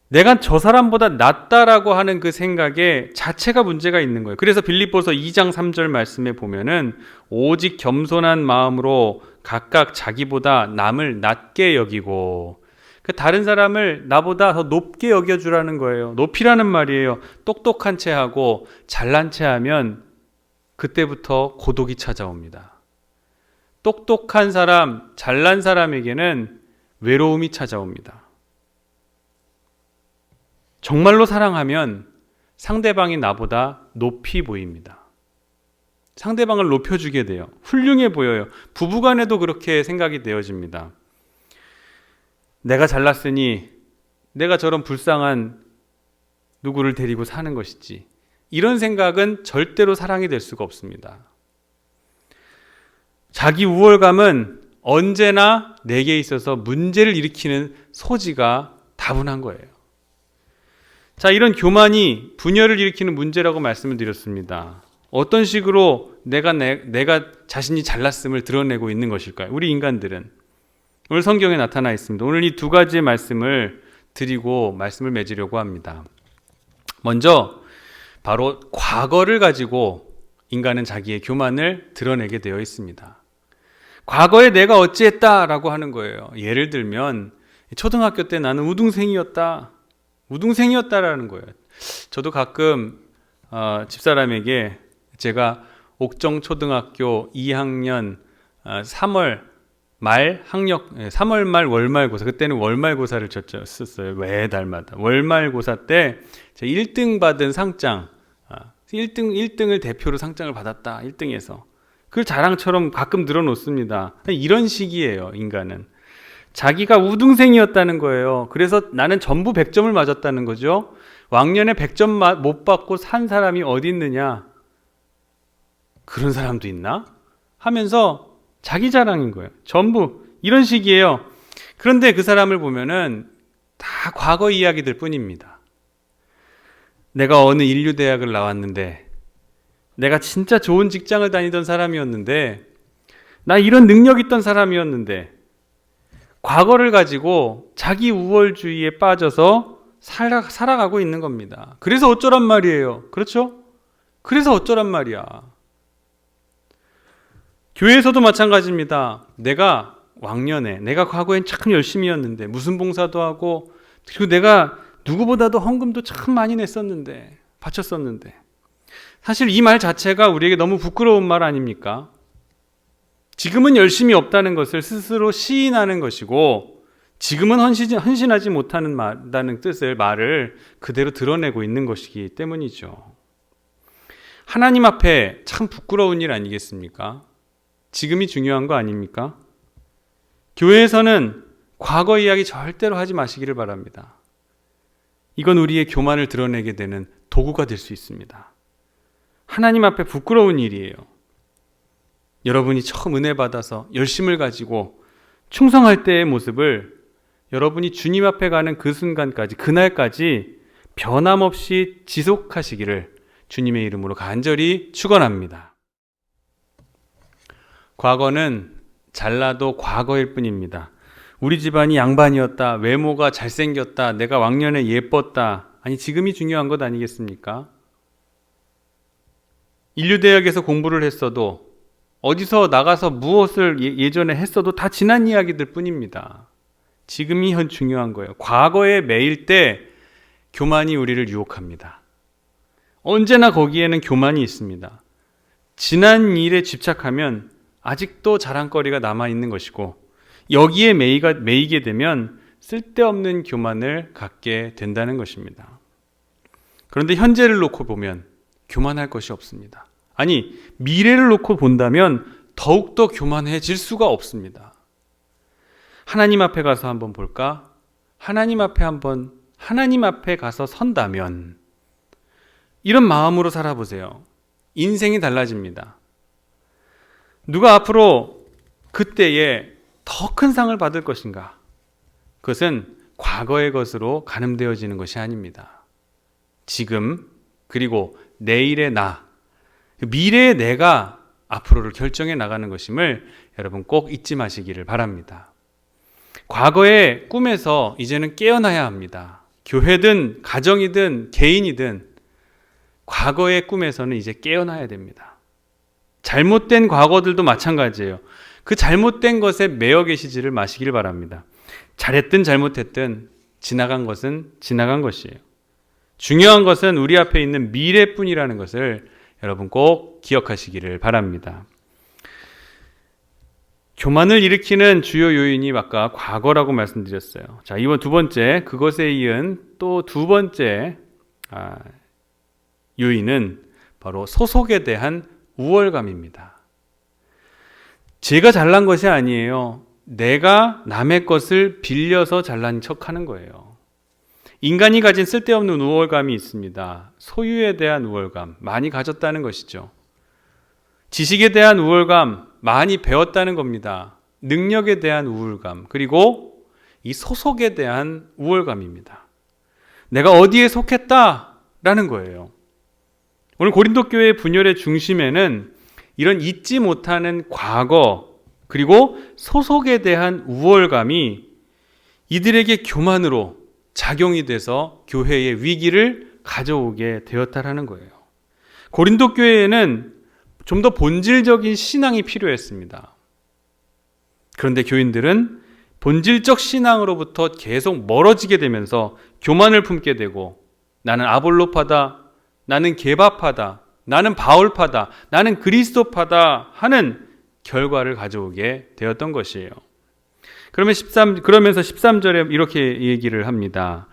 내가 저 사람보다 낫다라고 하는 그 생각에 자체가 문제가 있는 거예요. 그래서 빌립보서 2장 3절 말씀에 보면은 오직 겸손한 마음으로 각각 자기보다 남을 낮게 여기고, 그 다른 사람을 나보다 더 높게 여겨주라는 거예요. 높이라는 말이에요. 똑똑한 채 하고 잘난 채 하면 그때부터 고독이 찾아옵니다. 똑똑한 사람, 잘난 사람에게는 외로움이 찾아옵니다. 정말로 사랑하면 상대방이 나보다 높이 보입니다. 상대방을 높여주게 돼요. 훌륭해 보여요. 부부간에도 그렇게 생각이 되어집니다. 내가 잘났으니 내가 저런 불쌍한 누구를 데리고 사는 것이지, 이런 생각은 절대로 사랑이 될 수가 없습니다. 자기 우월감은 언제나 내게 있어서 문제를 일으키는 소지가 다분한 거예요. 자, 이런 교만이 분열을 일으키는 문제라고 말씀을 드렸습니다. 어떤 식으로 내가 자신이 잘났음을 드러내고 있는 것일까요? 우리 인간들은 오늘 성경에 나타나 있습니다. 오늘 이 두 가지의 말씀을 드리고 말씀을 맺으려고 합니다. 먼저 바로 과거를 가지고 인간은 자기의 교만을 드러내게 되어 있습니다. 과거에 내가 어찌했다라고 하는 거예요. 예를 들면 초등학교 때 나는 우등생이었다라는 거예요. 저도 가끔 집사람에게 제가 옥정초등학교 2학년 3월 말 월말고사, 그때는 월말고사를 쳤었어요. 매달마다 월말고사 때 제가 1등 받은 상장, 1등을 대표로 상장을 받았다, 1등에서. 그걸 자랑처럼 가끔 늘어놓습니다. 이런 식이에요, 인간은. 자기가 우등생이었다는 거예요. 그래서 나는 전부 100점을 맞았다는 거죠. 왕년에 100점 못 받고 산 사람이 어디 있느냐? 그런 사람도 있나? 하면서 자기 자랑인 거예요. 전부 이런 식이에요. 그런데 그 사람을 보면은 다 과거 이야기들 뿐입니다. 내가 어느 인류대학을 나왔는데, 내가 진짜 좋은 직장을 다니던 사람이었는데, 나 이런 능력 있던 사람이었는데, 과거를 가지고 자기 우월주의에 빠져서 살아가고 있는 겁니다. 그래서 어쩌란 말이에요. 그렇죠? 그래서 어쩌란 말이야. 교회에서도 마찬가지입니다. 내가 왕년에, 내가 과거엔 참 열심히였는데 무슨 봉사도 하고, 그리고 내가 누구보다도 헌금도 참 많이 냈었는데, 바쳤었는데. 사실 이 말 자체가 우리에게 너무 부끄러운 말 아닙니까? 지금은 열심이 없다는 것을 스스로 시인하는 것이고, 지금은 헌신하지 못한다는 뜻을 말을 그대로 드러내고 있는 것이기 때문이죠. 하나님 앞에 참 부끄러운 일 아니겠습니까? 지금이 중요한 거 아닙니까? 교회에서는 과거 이야기 절대로 하지 마시기를 바랍니다. 이건 우리의 교만을 드러내게 되는 도구가 될 수 있습니다. 하나님 앞에 부끄러운 일이에요. 여러분이 처음 은혜 받아서 열심을 가지고 충성할 때의 모습을 여러분이 주님 앞에 가는 그 순간까지, 그날까지 변함없이 지속하시기를 주님의 이름으로 간절히 축원합니다. 과거는 잘나도 과거일 뿐입니다. 우리 집안이 양반이었다, 외모가 잘생겼다, 내가 왕년에 예뻤다. 아니, 지금이 중요한 것 아니겠습니까? 인류대학에서 공부를 했어도, 어디서 나가서 무엇을 예전에 했어도 다 지난 이야기들 뿐입니다. 지금이 중요한 거예요. 과거에 매일 때 교만이 우리를 유혹합니다. 언제나 거기에는 교만이 있습니다. 지난 일에 집착하면 아직도 자랑거리가 남아있는 것이고, 여기에 매이게 되면 쓸데없는 교만을 갖게 된다는 것입니다. 그런데 현재를 놓고 보면 교만할 것이 없습니다. 아니, 미래를 놓고 본다면 더욱더 교만해질 수가 없습니다. 하나님 앞에 가서 한번 볼까? 하나님 앞에 가서 선다면, 이런 마음으로 살아보세요. 인생이 달라집니다. 누가 앞으로 그때에 더 큰 상을 받을 것인가? 그것은 과거의 것으로 가늠되어지는 것이 아닙니다. 지금, 그리고 내일의 나, 미래의 내가 앞으로를 결정해 나가는 것임을 여러분 꼭 잊지 마시기를 바랍니다. 과거의 꿈에서 이제는 깨어나야 합니다. 교회든 가정이든 개인이든 과거의 꿈에서는 이제 깨어나야 됩니다. 잘못된 과거들도 마찬가지예요. 그 잘못된 것에 매여 계시지를 마시길 바랍니다. 잘했든 잘못했든 지나간 것은 지나간 것이에요. 중요한 것은 우리 앞에 있는 미래뿐이라는 것을 여러분 꼭 기억하시기를 바랍니다. 교만을 일으키는 주요 요인이 아까 과거라고 말씀드렸어요. 자, 이번 두 번째, 그것에 이은 또 두 번째 요인은 바로 소속에 대한 우월감입니다. 제가 잘난 것이 아니에요. 내가 남의 것을 빌려서 잘난 척하는 거예요. 인간이 가진 쓸데없는 우월감이 있습니다. 소유에 대한 우월감, 많이 가졌다는 것이죠. 지식에 대한 우월감, 많이 배웠다는 겁니다. 능력에 대한 우월감, 그리고 이 소속에 대한 우월감입니다. 내가 어디에 속했다라는 거예요. 오늘 고린도 교회의 분열의 중심에는 이런 잊지 못하는 과거, 그리고 소속에 대한 우월감이 이들에게 교만으로 작용이 돼서 교회의 위기를 가져오게 되었다라는 거예요. 고린도 교회에는 좀 더 본질적인 신앙이 필요했습니다. 그런데 교인들은 본질적 신앙으로부터 계속 멀어지게 되면서 교만을 품게 되고, 나는 아볼로파다, 나는 케바파다, 나는 바울파다, 나는 그리스도파다 하는 결과를 가져오게 되었던 것이에요. 그러면서 13절에 이렇게 얘기를 합니다.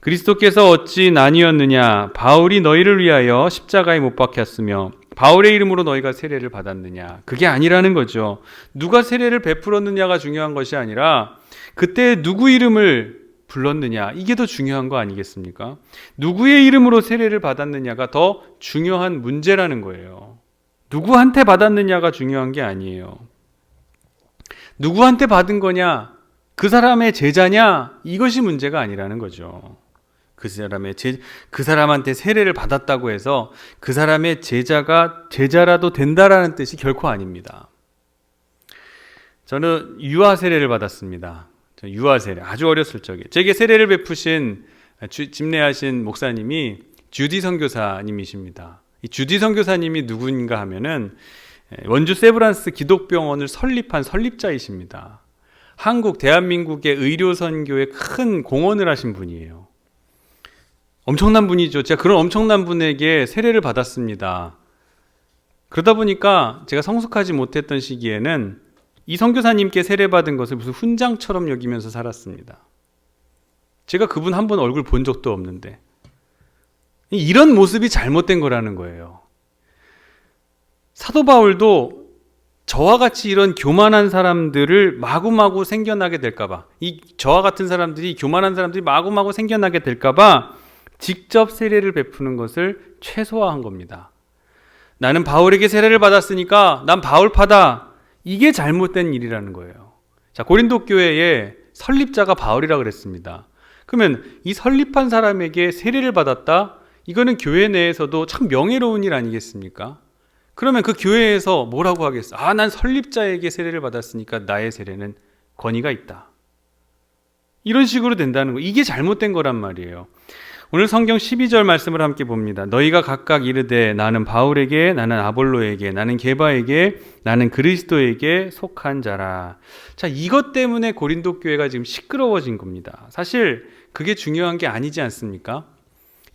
그리스도께서 어찌 나뉘었느냐? 바울이 너희를 위하여 십자가에 못 박혔으며 바울의 이름으로 너희가 세례를 받았느냐? 그게 아니라는 거죠. 누가 세례를 베풀었느냐가 중요한 것이 아니라 그때 누구 이름을 불렀느냐, 이게 더 중요한 거 아니겠습니까? 누구의 이름으로 세례를 받았느냐가 더 중요한 문제라는 거예요. 누구한테 받았느냐가 중요한 게 아니에요. 누구한테 받은 거냐, 그 사람의 제자냐, 이것이 문제가 아니라는 거죠. 그 사람한테 세례를 받았다고 해서 그 사람의 제자라도 된다라는 뜻이 결코 아닙니다. 저는 유아 세례를 받았습니다. 유아 세례, 아주 어렸을 적에 제게 세례를 베푸신 집례하신 목사님이 주디 선교사님이십니다. 이 주디 선교사님이 누구인가 하면은 원주 세브란스 기독병원을 설립한 설립자이십니다. 대한민국의 의료 선교에 큰 공헌을 하신 분이에요. 엄청난 분이죠. 제가 그런 엄청난 분에게 세례를 받았습니다. 그러다 보니까 제가 성숙하지 못했던 시기에는 이 선교사님께 세례받은 것을 무슨 훈장처럼 여기면서 살았습니다. 제가 그분 한 번 얼굴 본 적도 없는데 이런 모습이 잘못된 거라는 거예요. 사도 바울도 저와 같이 이런 교만한 사람들을 마구마구 생겨나게 될까봐, 저와 같은 사람들이, 교만한 사람들이 마구마구 생겨나게 될까봐 직접 세례를 베푸는 것을 최소화한 겁니다. 나는 바울에게 세례를 받았으니까 난 바울파다. 이게 잘못된 일이라는 거예요. 자, 고린도 교회의 설립자가 바울이라 그랬습니다. 그러면 이 설립한 사람에게 세례를 받았다? 이거는 교회 내에서도 참 명예로운 일 아니겠습니까? 그러면 그 교회에서 뭐라고 하겠어? 난 설립자에게 세례를 받았으니까 나의 세례는 권위가 있다. 이런 식으로 된다는 거. 이게 잘못된 거란 말이에요. 오늘 성경 12절 말씀을 함께 봅니다. 너희가 각각 이르되 나는 바울에게, 나는 아볼로에게, 나는 게바에게, 나는 그리스도에게 속한 자라. 자, 이것 때문에 고린도 교회가 지금 시끄러워진 겁니다. 사실 그게 중요한 게 아니지 않습니까?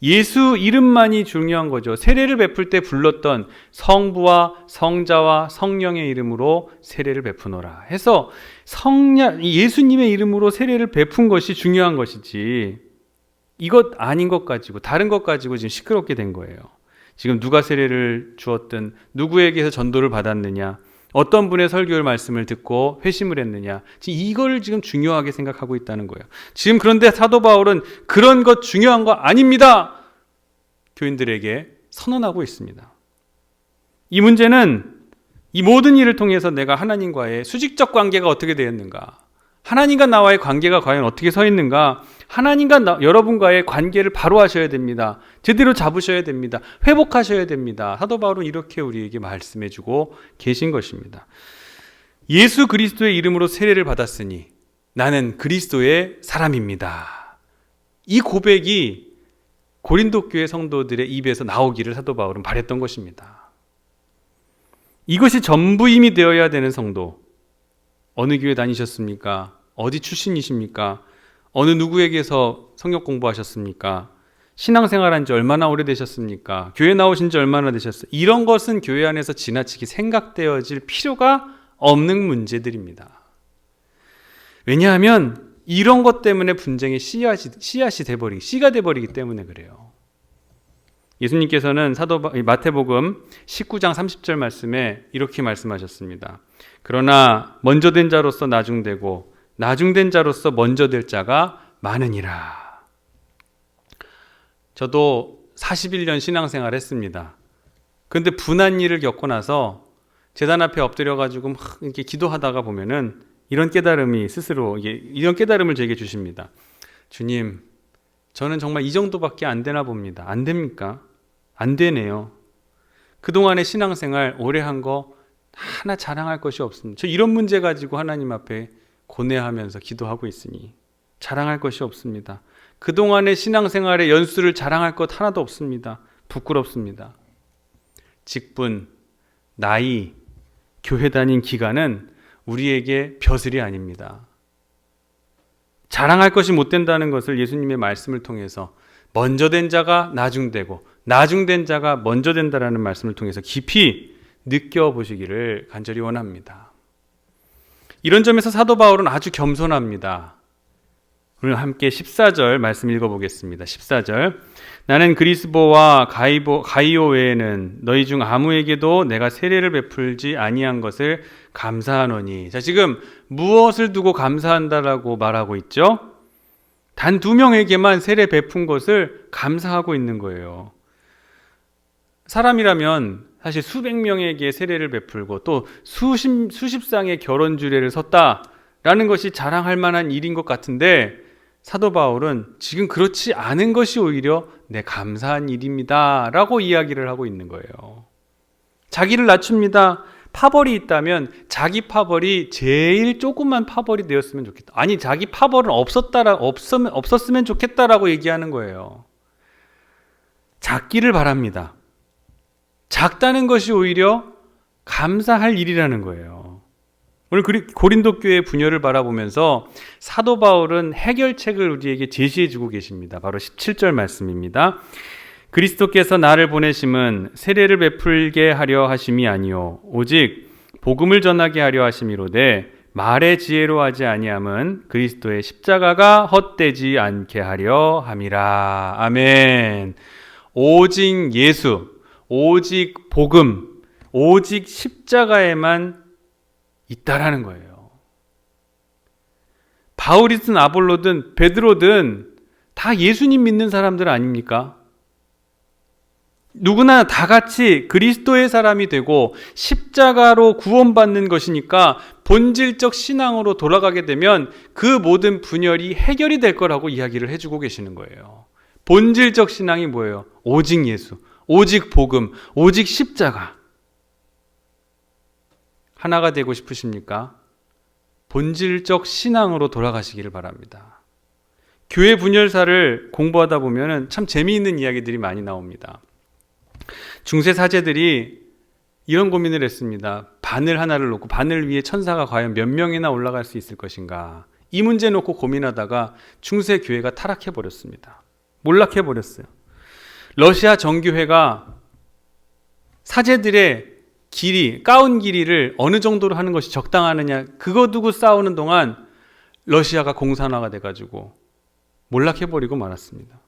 예수 이름만이 중요한 거죠. 세례를 베풀 때 불렀던 성부와 성자와 성령의 이름으로 세례를 베푸노라 해서 예수님의 이름으로 세례를 베푼 것이 중요한 것이지, 이것 아닌 것 가지고, 다른 것 가지고 지금 시끄럽게 된 거예요. 지금 누가 세례를 주었든, 누구에게서 전도를 받았느냐, 어떤 분의 설교의 말씀을 듣고 회심을 했느냐, 이걸 지금 중요하게 생각하고 있다는 거예요. 지금 그런데 사도 바울은 그런 것 중요한 거 아닙니다! 교인들에게 선언하고 있습니다. 이 문제는 이 모든 일을 통해서 내가 하나님과의 수직적 관계가 어떻게 되었는가, 하나님과 나와의 관계가 과연 어떻게 서 있는가, 하나님과 여러분과의 관계를 바로 하셔야 됩니다. 제대로 잡으셔야 됩니다. 회복하셔야 됩니다. 사도 바울은 이렇게 우리에게 말씀해주고 계신 것입니다. 예수 그리스도의 이름으로 세례를 받았으니 나는 그리스도의 사람입니다. 이 고백이 고린도 교회 성도들의 입에서 나오기를 사도 바울은 바랬던 것입니다. 이것이 전부임이 되어야 되는 성도. 어느 교회 다니셨습니까? 어디 출신이십니까? 어느 누구에게서 성경 공부하셨습니까? 신앙생활한 지 얼마나 오래되셨습니까? 교회 나오신 지 얼마나 되셨어요? 이런 것은 교회 안에서 지나치게 생각되어질 필요가 없는 문제들입니다. 왜냐하면 이런 것 때문에 분쟁의 씨앗이 돼버리기, 씨가 돼버리기 때문에 그래요. 예수님께서는 마태복음 19장 30절 말씀에 이렇게 말씀하셨습니다. 그러나 먼저 된 자로서 나중되고 나중된 자로서 먼저 될 자가 많으니라. 저도 41년 신앙생활 했습니다. 그런데 분한 일을 겪고 나서 제단 앞에 엎드려가지고 막 이렇게 기도하다가 보면은 이런 깨달음이 스스로, 이런 깨달음을 제게 주십니다. 주님, 저는 정말 이 정도밖에 안 되나 봅니다. 안 됩니까? 안 되네요. 그동안의 신앙생활 오래 한 거 하나 자랑할 것이 없습니다. 저 이런 문제 가지고 하나님 앞에 고뇌하면서 기도하고 있으니 자랑할 것이 없습니다. 그동안의 신앙생활의 연수를 자랑할 것 하나도 없습니다. 부끄럽습니다. 직분, 나이, 교회 다닌 기간은 우리에게 벼슬이 아닙니다. 자랑할 것이 못 된다는 것을 예수님의 말씀을 통해서 먼저 된 자가 나중되고 나중된 자가 먼저 된다라는 말씀을 통해서 깊이 느껴보시기를 간절히 원합니다. 이런 점에서 사도 바울은 아주 겸손합니다. 오늘 함께 14절 말씀 읽어보겠습니다. 14절. 나는 그리스보와 가이오 외에는 너희 중 아무에게도 내가 세례를 베풀지 아니한 것을 감사하노니. 자, 지금 무엇을 두고 감사한다라고 말하고 있죠? 단 2명에게만 세례 베푼 것을 감사하고 있는 거예요. 사람이라면 사실 수백 명에게 세례를 베풀고 또 수십 쌍의 결혼 주례를 섰다라는 것이 자랑할 만한 일인 것 같은데, 사도 바울은 지금 그렇지 않은 것이 오히려 내 감사한 일입니다 라고 이야기를 하고 있는 거예요. 자기를 낮춥니다. 파벌이 있다면 자기 파벌이 제일 조그만 파벌이 되었으면 좋겠다. 아니, 자기 파벌은 없었으면 좋겠다라고 얘기하는 거예요. 작기를 바랍니다. 작다는 것이 오히려 감사할 일이라는 거예요. 오늘 고린도 교회의 분열을 바라보면서 사도 바울은 해결책을 우리에게 제시해 주고 계십니다. 바로 17절 말씀입니다. 그리스도께서 나를 보내심은 세례를 베풀게 하려 하심이 아니요 오직 복음을 전하게 하려 하심이로되 말의 지혜로 하지 아니함은 그리스도의 십자가가 헛되지 않게 하려 함이라. 아멘. 오직 예수, 오직 복음, 오직 십자가에만 있다라는 거예요. 바울이든 아볼로든 베드로든 다 예수님 믿는 사람들 아닙니까? 누구나 다 같이 그리스도의 사람이 되고 십자가로 구원받는 것이니까 본질적 신앙으로 돌아가게 되면 그 모든 분열이 해결이 될 거라고 이야기를 해주고 계시는 거예요. 본질적 신앙이 뭐예요? 오직 예수, 오직 복음, 오직 십자가. 하나가 되고 싶으십니까? 본질적 신앙으로 돌아가시기를 바랍니다. 교회 분열사를 공부하다 보면 참 재미있는 이야기들이 많이 나옵니다. 중세 사제들이 이런 고민을 했습니다. 바늘 하나를 놓고 바늘 위에 천사가 과연 몇 명이나 올라갈 수 있을 것인가. 이 문제 놓고 고민하다가 중세 교회가 타락해 버렸습니다. 몰락해 버렸어요. 러시아 정교회가 사제들의 길이, 가운 길이를 어느 정도로 하는 것이 적당하느냐, 그거 두고 싸우는 동안 러시아가 공산화가 돼가지고 몰락해버리고 말았습니다.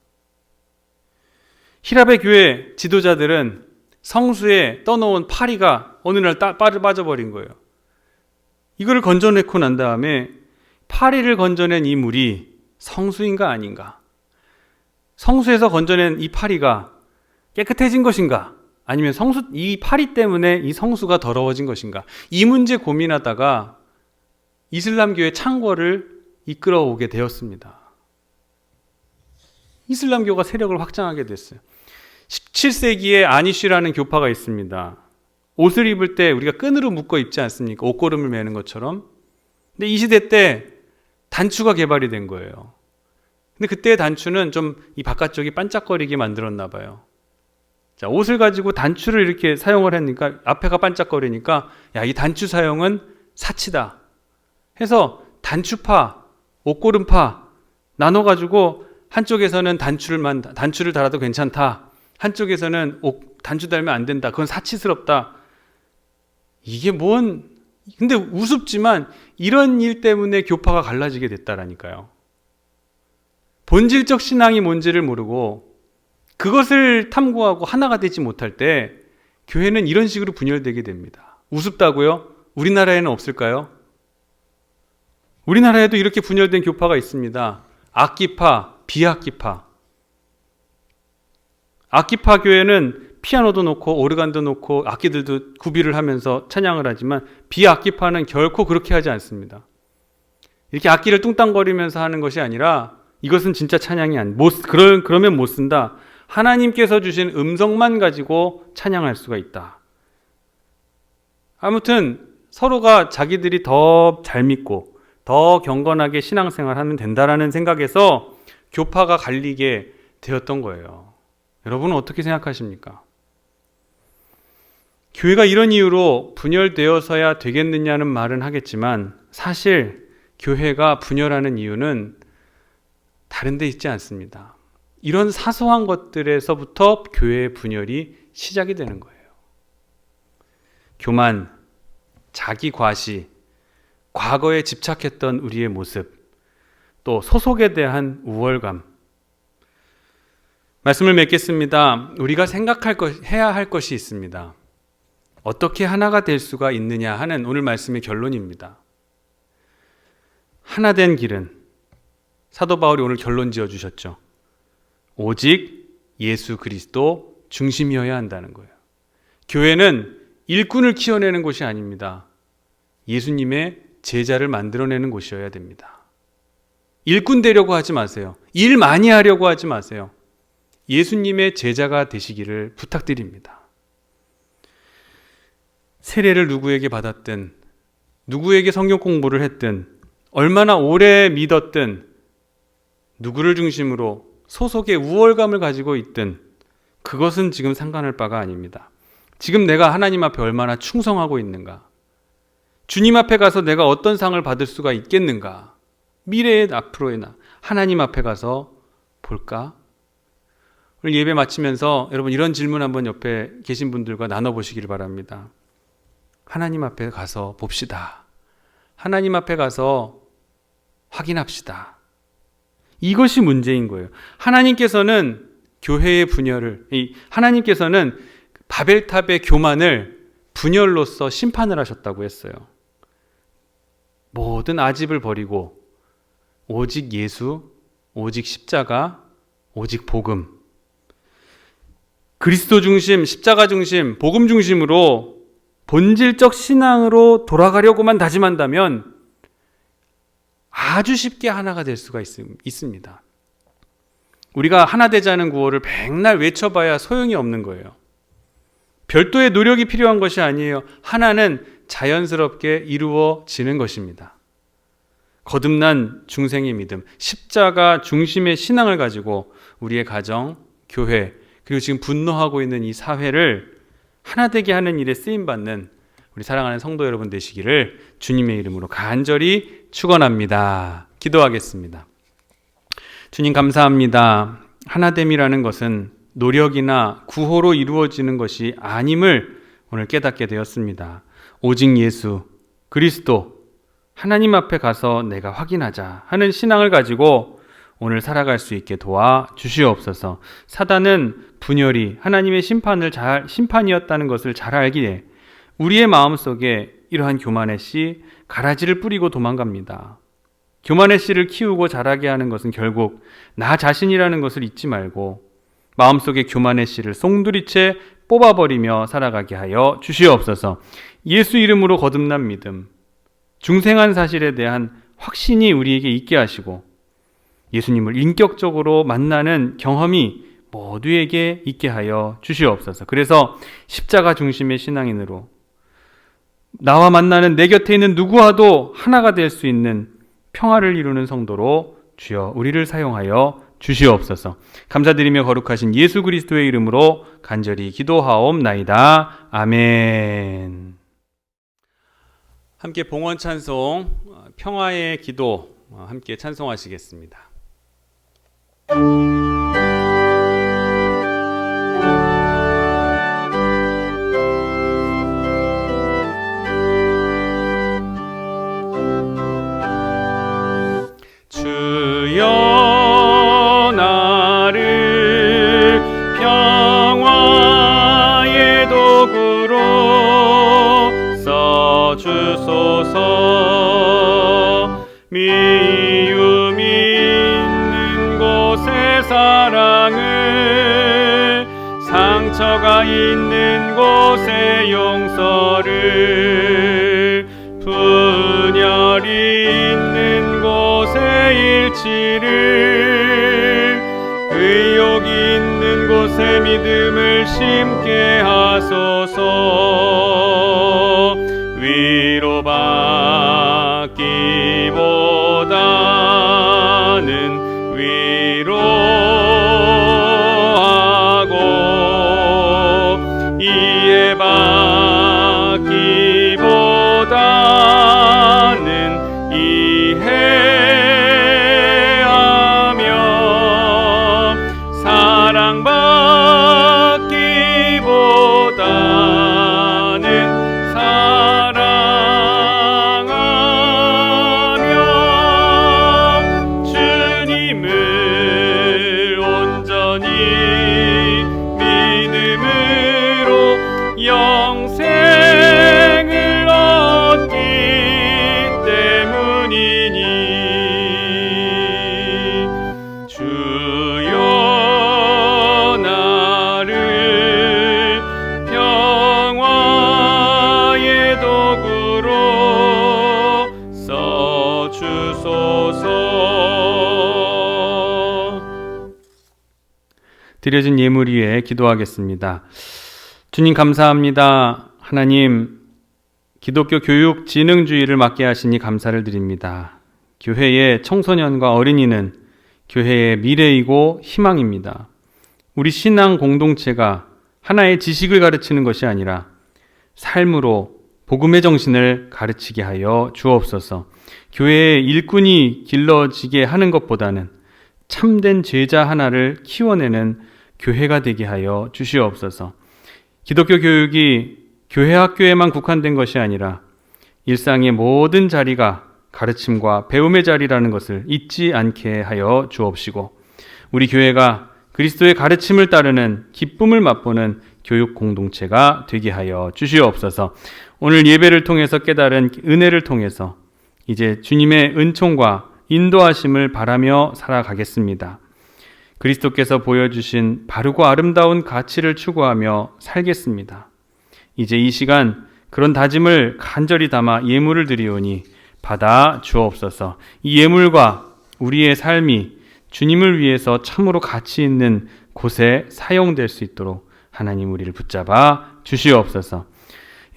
히랍의 교회 지도자들은 성수에 떠놓은 파리가 어느 날 빠져버린 거예요. 이거를 건져내고 난 다음에 파리를 건져낸 이 물이 성수인가 아닌가? 성수에서 건져낸 이 파리가 깨끗해진 것인가? 아니면 이 파리 때문에 이 성수가 더러워진 것인가? 이 문제 고민하다가 이슬람교의 창궐을 이끌어오게 되었습니다. 이슬람교가 세력을 확장하게 됐어요. 17세기에 아니쉬라는 교파가 있습니다. 옷을 입을 때 우리가 끈으로 묶어 입지 않습니까? 옷고름을 매는 것처럼. 근데 이 시대 때 단추가 개발이 된 거예요. 근데 그때의 단추는 좀 이 바깥쪽이 반짝거리게 만들었나 봐요. 자, 옷을 가지고 단추를 이렇게 사용을 하니까 앞에가 반짝거리니까 야, 이 단추 사용은 사치다 해서 단추파, 옷고름파 나눠가지고 한쪽에서는 단추를 달아도 괜찮다. 한쪽에서는 단추 달면 안 된다. 그건 사치스럽다. 이게 근데 우습지만 이런 일 때문에 교파가 갈라지게 됐다라니까요. 본질적 신앙이 뭔지를 모르고 그것을 탐구하고 하나가 되지 못할 때 교회는 이런 식으로 분열되게 됩니다. 우습다고요? 우리나라에는 없을까요? 우리나라에도 이렇게 분열된 교파가 있습니다. 악기파, 비악기파. 악기파 교회는 피아노도 놓고 오르간도 놓고 악기들도 구비를 하면서 찬양을 하지만 비악기파는 결코 그렇게 하지 않습니다. 이렇게 악기를 뚱땅거리면서 하는 것이 아니라 이것은 진짜 찬양이 그러면 못 쓴다. 하나님께서 주신 음성만 가지고 찬양할 수가 있다. 아무튼 서로가 자기들이 더 잘 믿고 더 경건하게 신앙생활하면 된다라는 생각에서 교파가 갈리게 되었던 거예요. 여러분은 어떻게 생각하십니까? 교회가 이런 이유로 분열되어서야 되겠느냐는 말은 하겠지만 사실 교회가 분열하는 이유는 다른 데 있지 않습니다. 이런 사소한 것들에서부터 교회의 분열이 시작이 되는 거예요. 교만, 자기 과시, 과거에 집착했던 우리의 모습, 또 소속에 대한 우월감. 말씀을 맺겠습니다. 우리가 해야 할 것이 있습니다. 어떻게 하나가 될 수가 있느냐 하는 오늘 말씀의 결론입니다. 하나 된 길은 사도 바울이 오늘 결론 지어주셨죠. 오직 예수 그리스도 중심이어야 한다는 거예요. 교회는 일꾼을 키워내는 곳이 아닙니다. 예수님의 제자를 만들어내는 곳이어야 됩니다. 일꾼 되려고 하지 마세요. 일 많이 하려고 하지 마세요. 예수님의 제자가 되시기를 부탁드립니다. 세례를 누구에게 받았든, 누구에게 성경 공부를 했든, 얼마나 오래 믿었든, 누구를 중심으로 소속의 우월감을 가지고 있든 그것은 지금 상관할 바가 아닙니다. 지금 내가 하나님 앞에 얼마나 충성하고 있는가, 주님 앞에 가서 내가 어떤 상을 받을 수가 있겠는가? 미래의 앞으로의 나, 하나님 앞에 가서 볼까? 오늘 예배 마치면서 여러분 이런 질문 한번 옆에 계신 분들과 나눠보시길 바랍니다. 하나님 앞에 가서 봅시다. 하나님 앞에 가서 확인합시다. 이것이 문제인 거예요. 하나님께서는 교회의 분열을, 하나님께서는 바벨탑의 교만을 분열로서 심판을 하셨다고 했어요. 모든 아집을 버리고 오직 예수, 오직 십자가, 오직 복음, 그리스도 중심, 십자가 중심, 복음 중심으로 본질적 신앙으로 돌아가려고만 다짐한다면 아주 쉽게 하나가 될 수가 있습니다. 우리가 하나 되자는 구호를 백날 외쳐봐야 소용이 없는 거예요. 별도의 노력이 필요한 것이 아니에요. 하나는 자연스럽게 이루어지는 것입니다. 거듭난 중생의 믿음, 십자가 중심의 신앙을 가지고 우리의 가정, 교회, 그리고 지금 분노하고 있는 이 사회를 하나 되게 하는 일에 쓰임받는 우리 사랑하는 성도 여러분 되시기를 주님의 이름으로 간절히 축원합니다. 기도하겠습니다. 주님 감사합니다. 하나됨이라는 것은 노력이나 구호로 이루어지는 것이 아님을 오늘 깨닫게 되었습니다. 오직 예수, 그리스도, 하나님 앞에 가서 내가 확인하자 하는 신앙을 가지고 오늘 살아갈 수 있게 도와주시옵소서. 사단은 분열이 하나님의 심판이었다는 것을 잘 알기에 우리의 마음속에 이러한 교만의 씨, 가라지를 뿌리고 도망갑니다. 교만의 씨를 키우고 자라게 하는 것은 결국 나 자신이라는 것을 잊지 말고 마음속에 교만의 씨를 송두리째 뽑아버리며 살아가게 하여 주시옵소서. 예수 이름으로 거듭난 믿음, 중생한 사실에 대한 확신이 우리에게 있게 하시고 예수님을 인격적으로 만나는 경험이 모두에게 있게 하여 주시옵소서. 그래서 십자가 중심의 신앙인으로 나와 만나는 내 곁에 있는 누구와도 하나가 될 수 있는 평화를 이루는 성도로 주여 우리를 사용하여 주시옵소서. 감사드리며 거룩하신 예수 그리스도의 이름으로 간절히 기도하옵나이다. 아멘. 함께 봉헌 찬송 평화의 기도 함께 찬송하시겠습니다. 주여 나를 평화의 도구로 써주소서. 미움 있는 곳에 사랑을, 상처가 있는 곳에 용서를, 분열이 있는 곳에 일치를, 의욕이 있는 곳에 믿음을 심게 하소서. 위로받기보다는 위로하고, 이해받기보다는 이해하며, 사랑받기보다는 사랑하며, 주님을 온전히 믿음으로 영생을 얻기 때문이니. 주여 나를 평화의 도구로 써주소서. 드려진 예물 위에 기도하겠습니다. 주님 감사합니다. 하나님, 기독교 교육 진흥주의를 맡게 하시니 감사를 드립니다. 교회의 청소년과 어린이는 교회의 미래이고 희망입니다. 우리 신앙 공동체가 하나의 지식을 가르치는 것이 아니라 삶으로 복음의 정신을 가르치게 하여 주옵소서. 교회의 일꾼이 길러지게 하는 것보다는 참된 제자 하나를 키워내는 교회가 되게 하여 주시옵소서. 기독교 교육이 교회 학교에만 국한된 것이 아니라 일상의 모든 자리가 가르침과 배움의 자리라는 것을 잊지 않게 하여 주옵시고, 우리 교회가 그리스도의 가르침을 따르는 기쁨을 맛보는 교육 공동체가 되게 하여 주시옵소서. 오늘 예배를 통해서 깨달은 은혜를 통해서 이제 주님의 은총과 인도하심을 바라며 살아가겠습니다. 그리스도께서 보여주신 바르고 아름다운 가치를 추구하며 살겠습니다. 이제 이 시간 그런 다짐을 간절히 담아 예물을 드리오니 받아 주옵소서. 이 예물과 우리의 삶이 주님을 위해서 참으로 가치 있는 곳에 사용될 수 있도록 하나님 우리를 붙잡아 주시옵소서.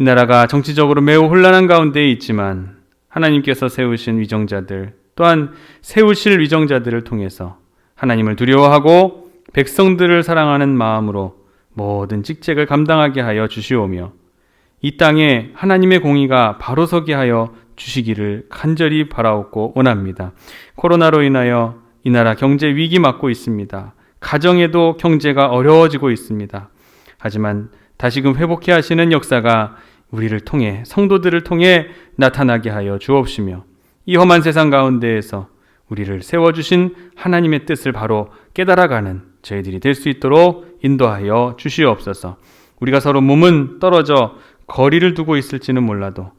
이 나라가 정치적으로 매우 혼란한 가운데에 있지만 하나님께서 세우신 위정자들, 또한 세우실 위정자들을 통해서 하나님을 두려워하고 백성들을 사랑하는 마음으로 모든 직책을 감당하게 하여 주시오며, 이 땅에 하나님의 공의가 바로 서게 하여 주시기를 간절히 바라옵고 원합니다. 코로나로 인하여 이 나라 경제 위기 맞고 있습니다. 가정에도 경제가 어려워지고 있습니다. 하지만 다시금 회복해 하시는 역사가 우리를 통해, 성도들을 통해 나타나게 하여 주옵시며, 이 험한 세상 가운데에서 우리를 세워주신 하나님의 뜻을 바로 깨달아가는 저희들이 될 수 있도록 인도하여 주시옵소서. 우리가 서로 몸은 떨어져 거리를 두고 있을지는 몰라도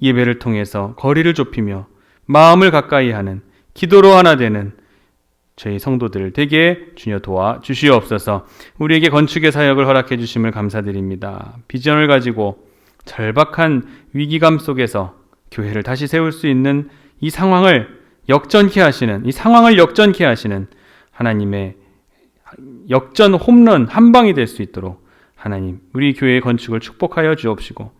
예배를 통해서 거리를 좁히며 마음을 가까이 하는, 기도로 하나 되는 저희 성도들 되게 주여 도와 주시옵소서. 우리에게 건축의 사역을 허락해 주심을 감사드립니다. 비전을 가지고 절박한 위기감 속에서 교회를 다시 세울 수 있는 이 상황을 역전케 하시는 하나님의 역전 홈런 한 방이 될 수 있도록 하나님 우리 교회의 건축을 축복하여 주옵시고,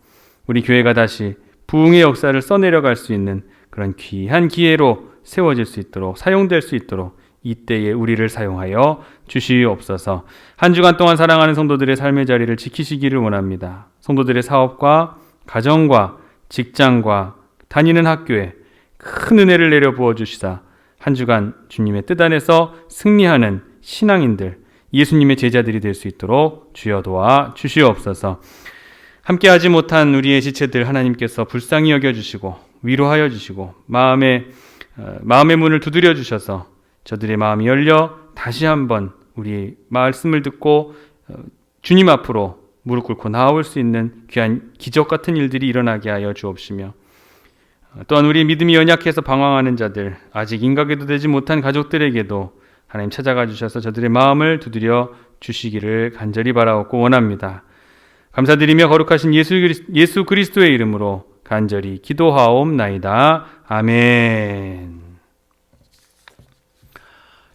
우리 교회가 다시 부흥의 역사를 써내려갈 수 있는 그런 귀한 기회로 세워질 수 있도록, 사용될 수 있도록 이때에 우리를 사용하여 주시옵소서. 한 주간 동안 사랑하는 성도들의 삶의 자리를 지키시기를 원합니다. 성도들의 사업과 가정과 직장과 다니는 학교에 큰 은혜를 내려 부어주시사 한 주간 주님의 뜻 안에서 승리하는 신앙인들, 예수님의 제자들이 될 수 있도록 주여 도와 주시옵소서. 함께하지 못한 우리의 지체들 하나님께서 불쌍히 여겨주시고 위로하여 주시고 마음의 문을 두드려 주셔서 저들의 마음이 열려 다시 한번 우리 말씀을 듣고 주님 앞으로 무릎 꿇고 나아올 수 있는 귀한 기적 같은 일들이 일어나게 하여 주옵시며, 또한 우리 믿음이 연약해서 방황하는 자들, 아직 인가계도 되지 못한 가족들에게도 하나님 찾아가 주셔서 저들의 마음을 두드려 주시기를 간절히 바라옵고 원합니다. 감사드리며 거룩하신 예수 그리스도의 이름으로 간절히 기도하옵나이다. 아멘.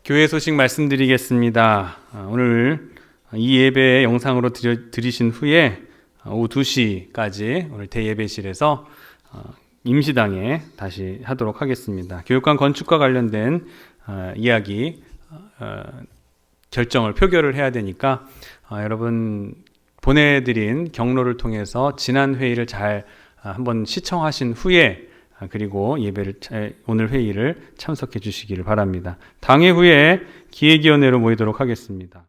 교회 소식 말씀드리겠습니다. 오늘 이 예배 영상으로 들으신 후에 오후 2시까지 오늘 대예배실에서 임시당에 다시 하도록 하겠습니다. 교육관 건축과 관련된 이야기 결정을 표결을 해야 되니까 여러분 보내드린 경로를 통해서 지난 회의를 잘 한번 시청하신 후에 그리고 오늘 회의를 참석해 주시기를 바랍니다. 당회 후에 기획위원회로 모이도록 하겠습니다.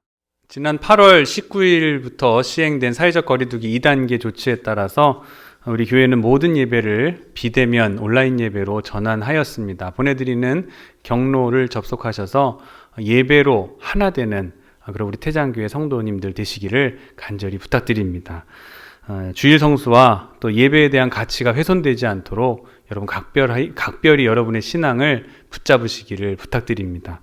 지난 8월 19일부터 시행된 사회적 거리두기 2단계 조치에 따라서 우리 교회는 모든 예배를 비대면 온라인 예배로 전환하였습니다. 보내드리는 경로를 접속하셔서 예배로 하나 되는 그리고 우리 태장교회 성도님들 되시기를 간절히 부탁드립니다. 주일 성수와 또 예배에 대한 가치가 훼손되지 않도록 여러분 각별히 여러분의 신앙을 붙잡으시기를 부탁드립니다.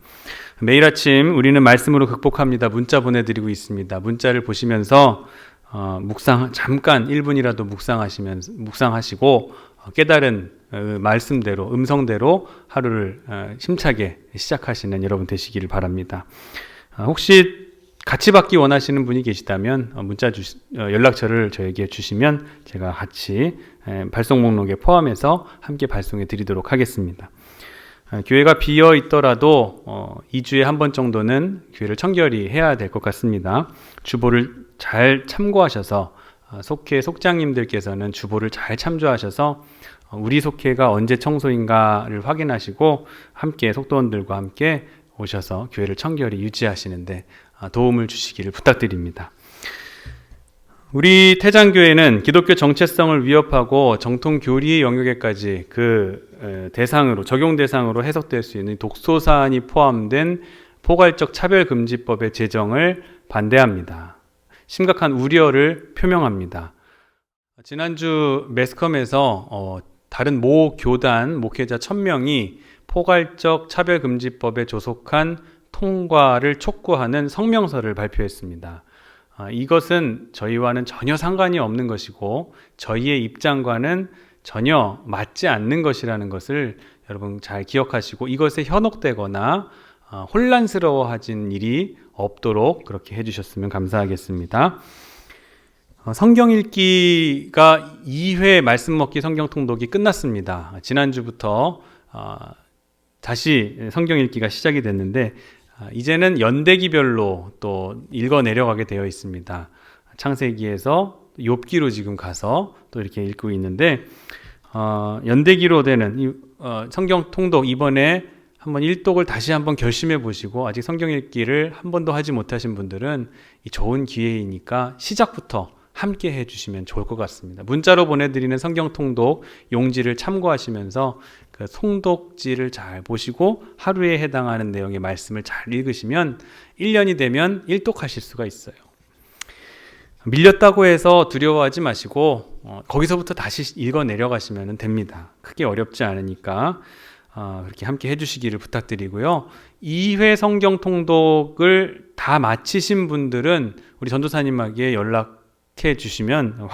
매일 아침 우리는 말씀으로 극복합니다. 문자 보내드리고 있습니다. 문자를 보시면서 잠깐 1분이라도 묵상하시고 깨달은 말씀대로, 음성대로 하루를 힘차게 시작하시는 여러분 되시기를 바랍니다. 혹시 같이 받기 원하시는 분이 계시다면 연락처를 저에게 주시면 제가 같이 발송 목록에 포함해서 함께 발송해 드리도록 하겠습니다. 교회가 비어 있더라도 2주에 한 번 정도는 교회를 청결히 해야 될 것 같습니다. 주보를 잘 참고하셔서 속회 속장님들께서는 주보를 잘 참조하셔서 우리 속회가 언제 청소인가를 확인하시고 함께 속도원들과 함께 오셔서 교회를 청결히 유지하시는데 도움을 주시기를 부탁드립니다. 우리 태장교회는 기독교 정체성을 위협하고 정통 교리의 영역에까지 적용 대상으로 해석될 수 있는 독소사안이 포함된 포괄적 차별금지법의 제정을 반대합니다. 심각한 우려를 표명합니다. 지난주 매스컴에서 다른 모 교단 목회자 1000명이 포괄적 차별금지법에 조속한 통과를 촉구하는 성명서를 발표했습니다. 이것은 저희와는 전혀 상관이 없는 것이고 저희의 입장과는 전혀 맞지 않는 것이라는 것을 여러분 잘 기억하시고 이것에 현혹되거나 혼란스러워하진 일이 없도록 그렇게 해주셨으면 감사하겠습니다. 성경 읽기가 2회 말씀 먹기 성경 통독이 끝났습니다. 지난주부터 다시 성경 읽기가 시작이 됐는데 이제는 연대기별로 또 읽어 내려가게 되어 있습니다. 창세기에서 욥기로 지금 가서 또 이렇게 읽고 있는데 연대기로 되는 성경 통독 이번에 한번 일독을 다시 한번 결심해 보시고 아직 성경 읽기를 한 번도 하지 못하신 분들은 이 좋은 기회이니까 시작부터 함께 해주시면 좋을 것 같습니다. 문자로 보내드리는 성경 통독 용지를 참고하시면서 그 통독지를 잘 보시고 하루에 해당하는 내용의 말씀을 잘 읽으시면 1년이 되면 일독하실 수가 있어요. 밀렸다고 해서 두려워하지 마시고 거기서부터 다시 읽어 내려가시면 됩니다. 크게 어렵지 않으니까 그렇게 함께 해주시기를 부탁드리고요. 2회 성경 통독을 다 마치신 분들은 우리 전도사님에게 연락해 주시면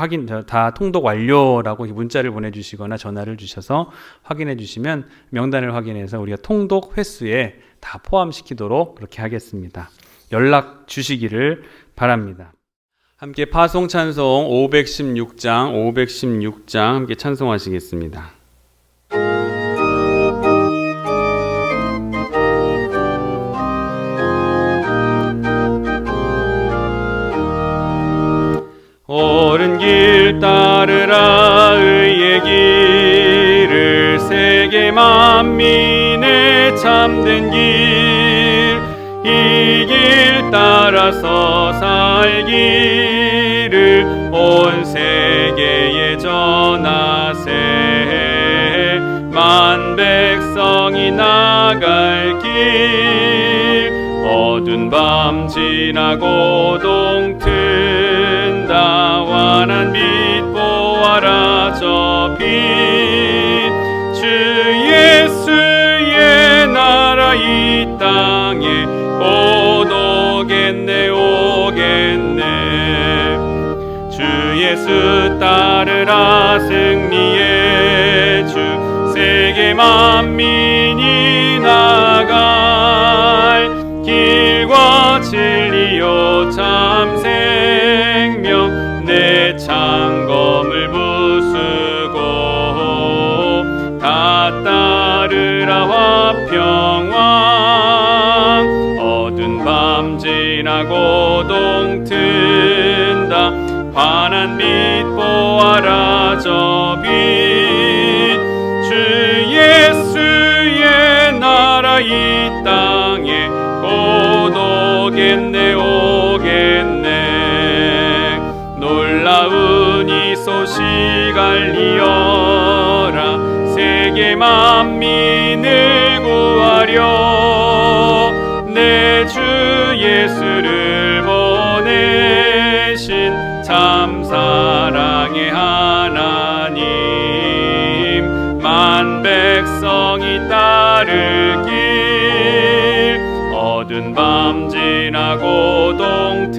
다 통독 완료라고 문자를 보내주시거나 전화를 주셔서 확인해 주시면 명단을 확인해서 우리가 통독 횟수에 다 포함시키도록 그렇게 하겠습니다. 연락 주시기를 바랍니다. 함께 파송 찬송 516장 함께 찬송하시겠습니다. 옳은 길 따르라 의의 길을 세계 만민의 참된 길 이 길 따라서 살기를 온 세계에 전하세 만 백성이 나갈 길 어두운 밤 지나고 동튼다 환한 빛 보아라 저 빛 주 예수의 나라 이 땅에 곧 오겠네 주 예수 따르라 승리의 주 세계 만민이 나갈 길과 진리요 참 생명 내 창검을 부수고 다 따르라 화평왕 어두운 밤 지나고 동튼다 환한 빛 보아라 저 빛 주 예수의 나라 이 땅에 곧 오겠네 놀라운 이 소식 알리어라 세계 만민을 구하려 내 주 예수를 보내신 참 사랑의 하나님 만 백성이 따를 길 어두운 밤 지나고 동튼다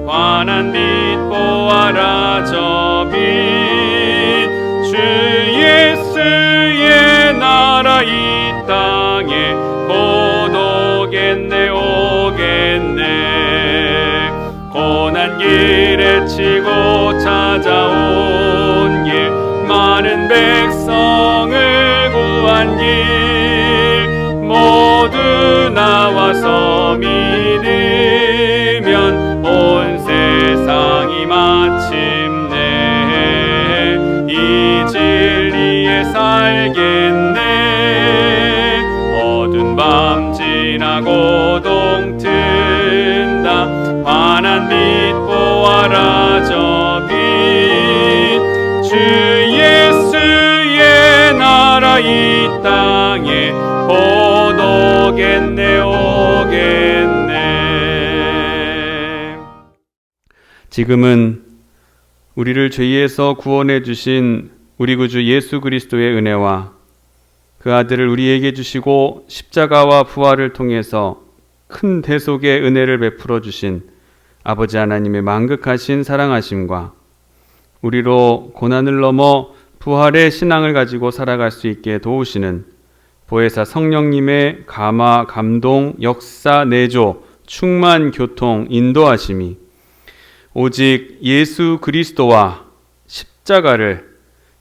환한 빛 보아라 저 빛 주 예수의 나라 이 땅에 곧 오겠네 고난 길에 치고 찾아온 길 많은 백성을 구한 길 모두 나와서 믿으면 온 세상이 이 땅에 곧 오겠네 오겠네. 지금은 우리를 죄에서 구원해 주신 우리 구주 예수 그리스도의 은혜와 그 아들을 우리에게 주시고 십자가와 부활을 통해서 큰 대속의 은혜를 베풀어 주신 아버지 하나님의 만극하신 사랑하심과 우리로 고난을 넘어 부활의 신앙을 가지고 살아갈 수 있게 도우시는 보혜사 성령님의 감화, 감동, 역사, 내조, 충만, 교통, 인도하심이 오직 예수 그리스도와 십자가를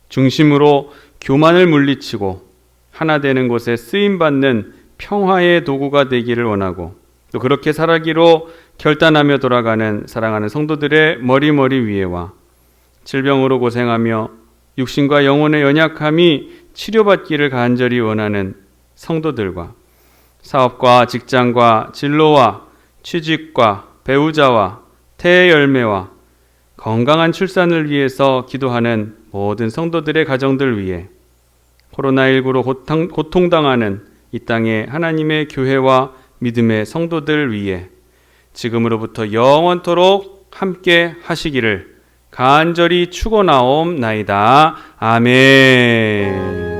중심으로 교만을 물리치고 하나 되는 곳에 쓰임받는 평화의 도구가 되기를 원하고 또 그렇게 살아기로 결단하며 돌아가는 사랑하는 성도들의 머리 위에와 질병으로 고생하며 육신과 영혼의 연약함이 치료받기를 간절히 원하는 성도들과 사업과 직장과 진로와 취직과 배우자와 태의 열매와 건강한 출산을 위해서 기도하는 모든 성도들의 가정들 위해 코로나19로 고통당하는 이 땅의 하나님의 교회와 믿음의 성도들 위해 지금으로부터 영원토록 함께 하시기를 간절히 축원하옵나이다. 아멘.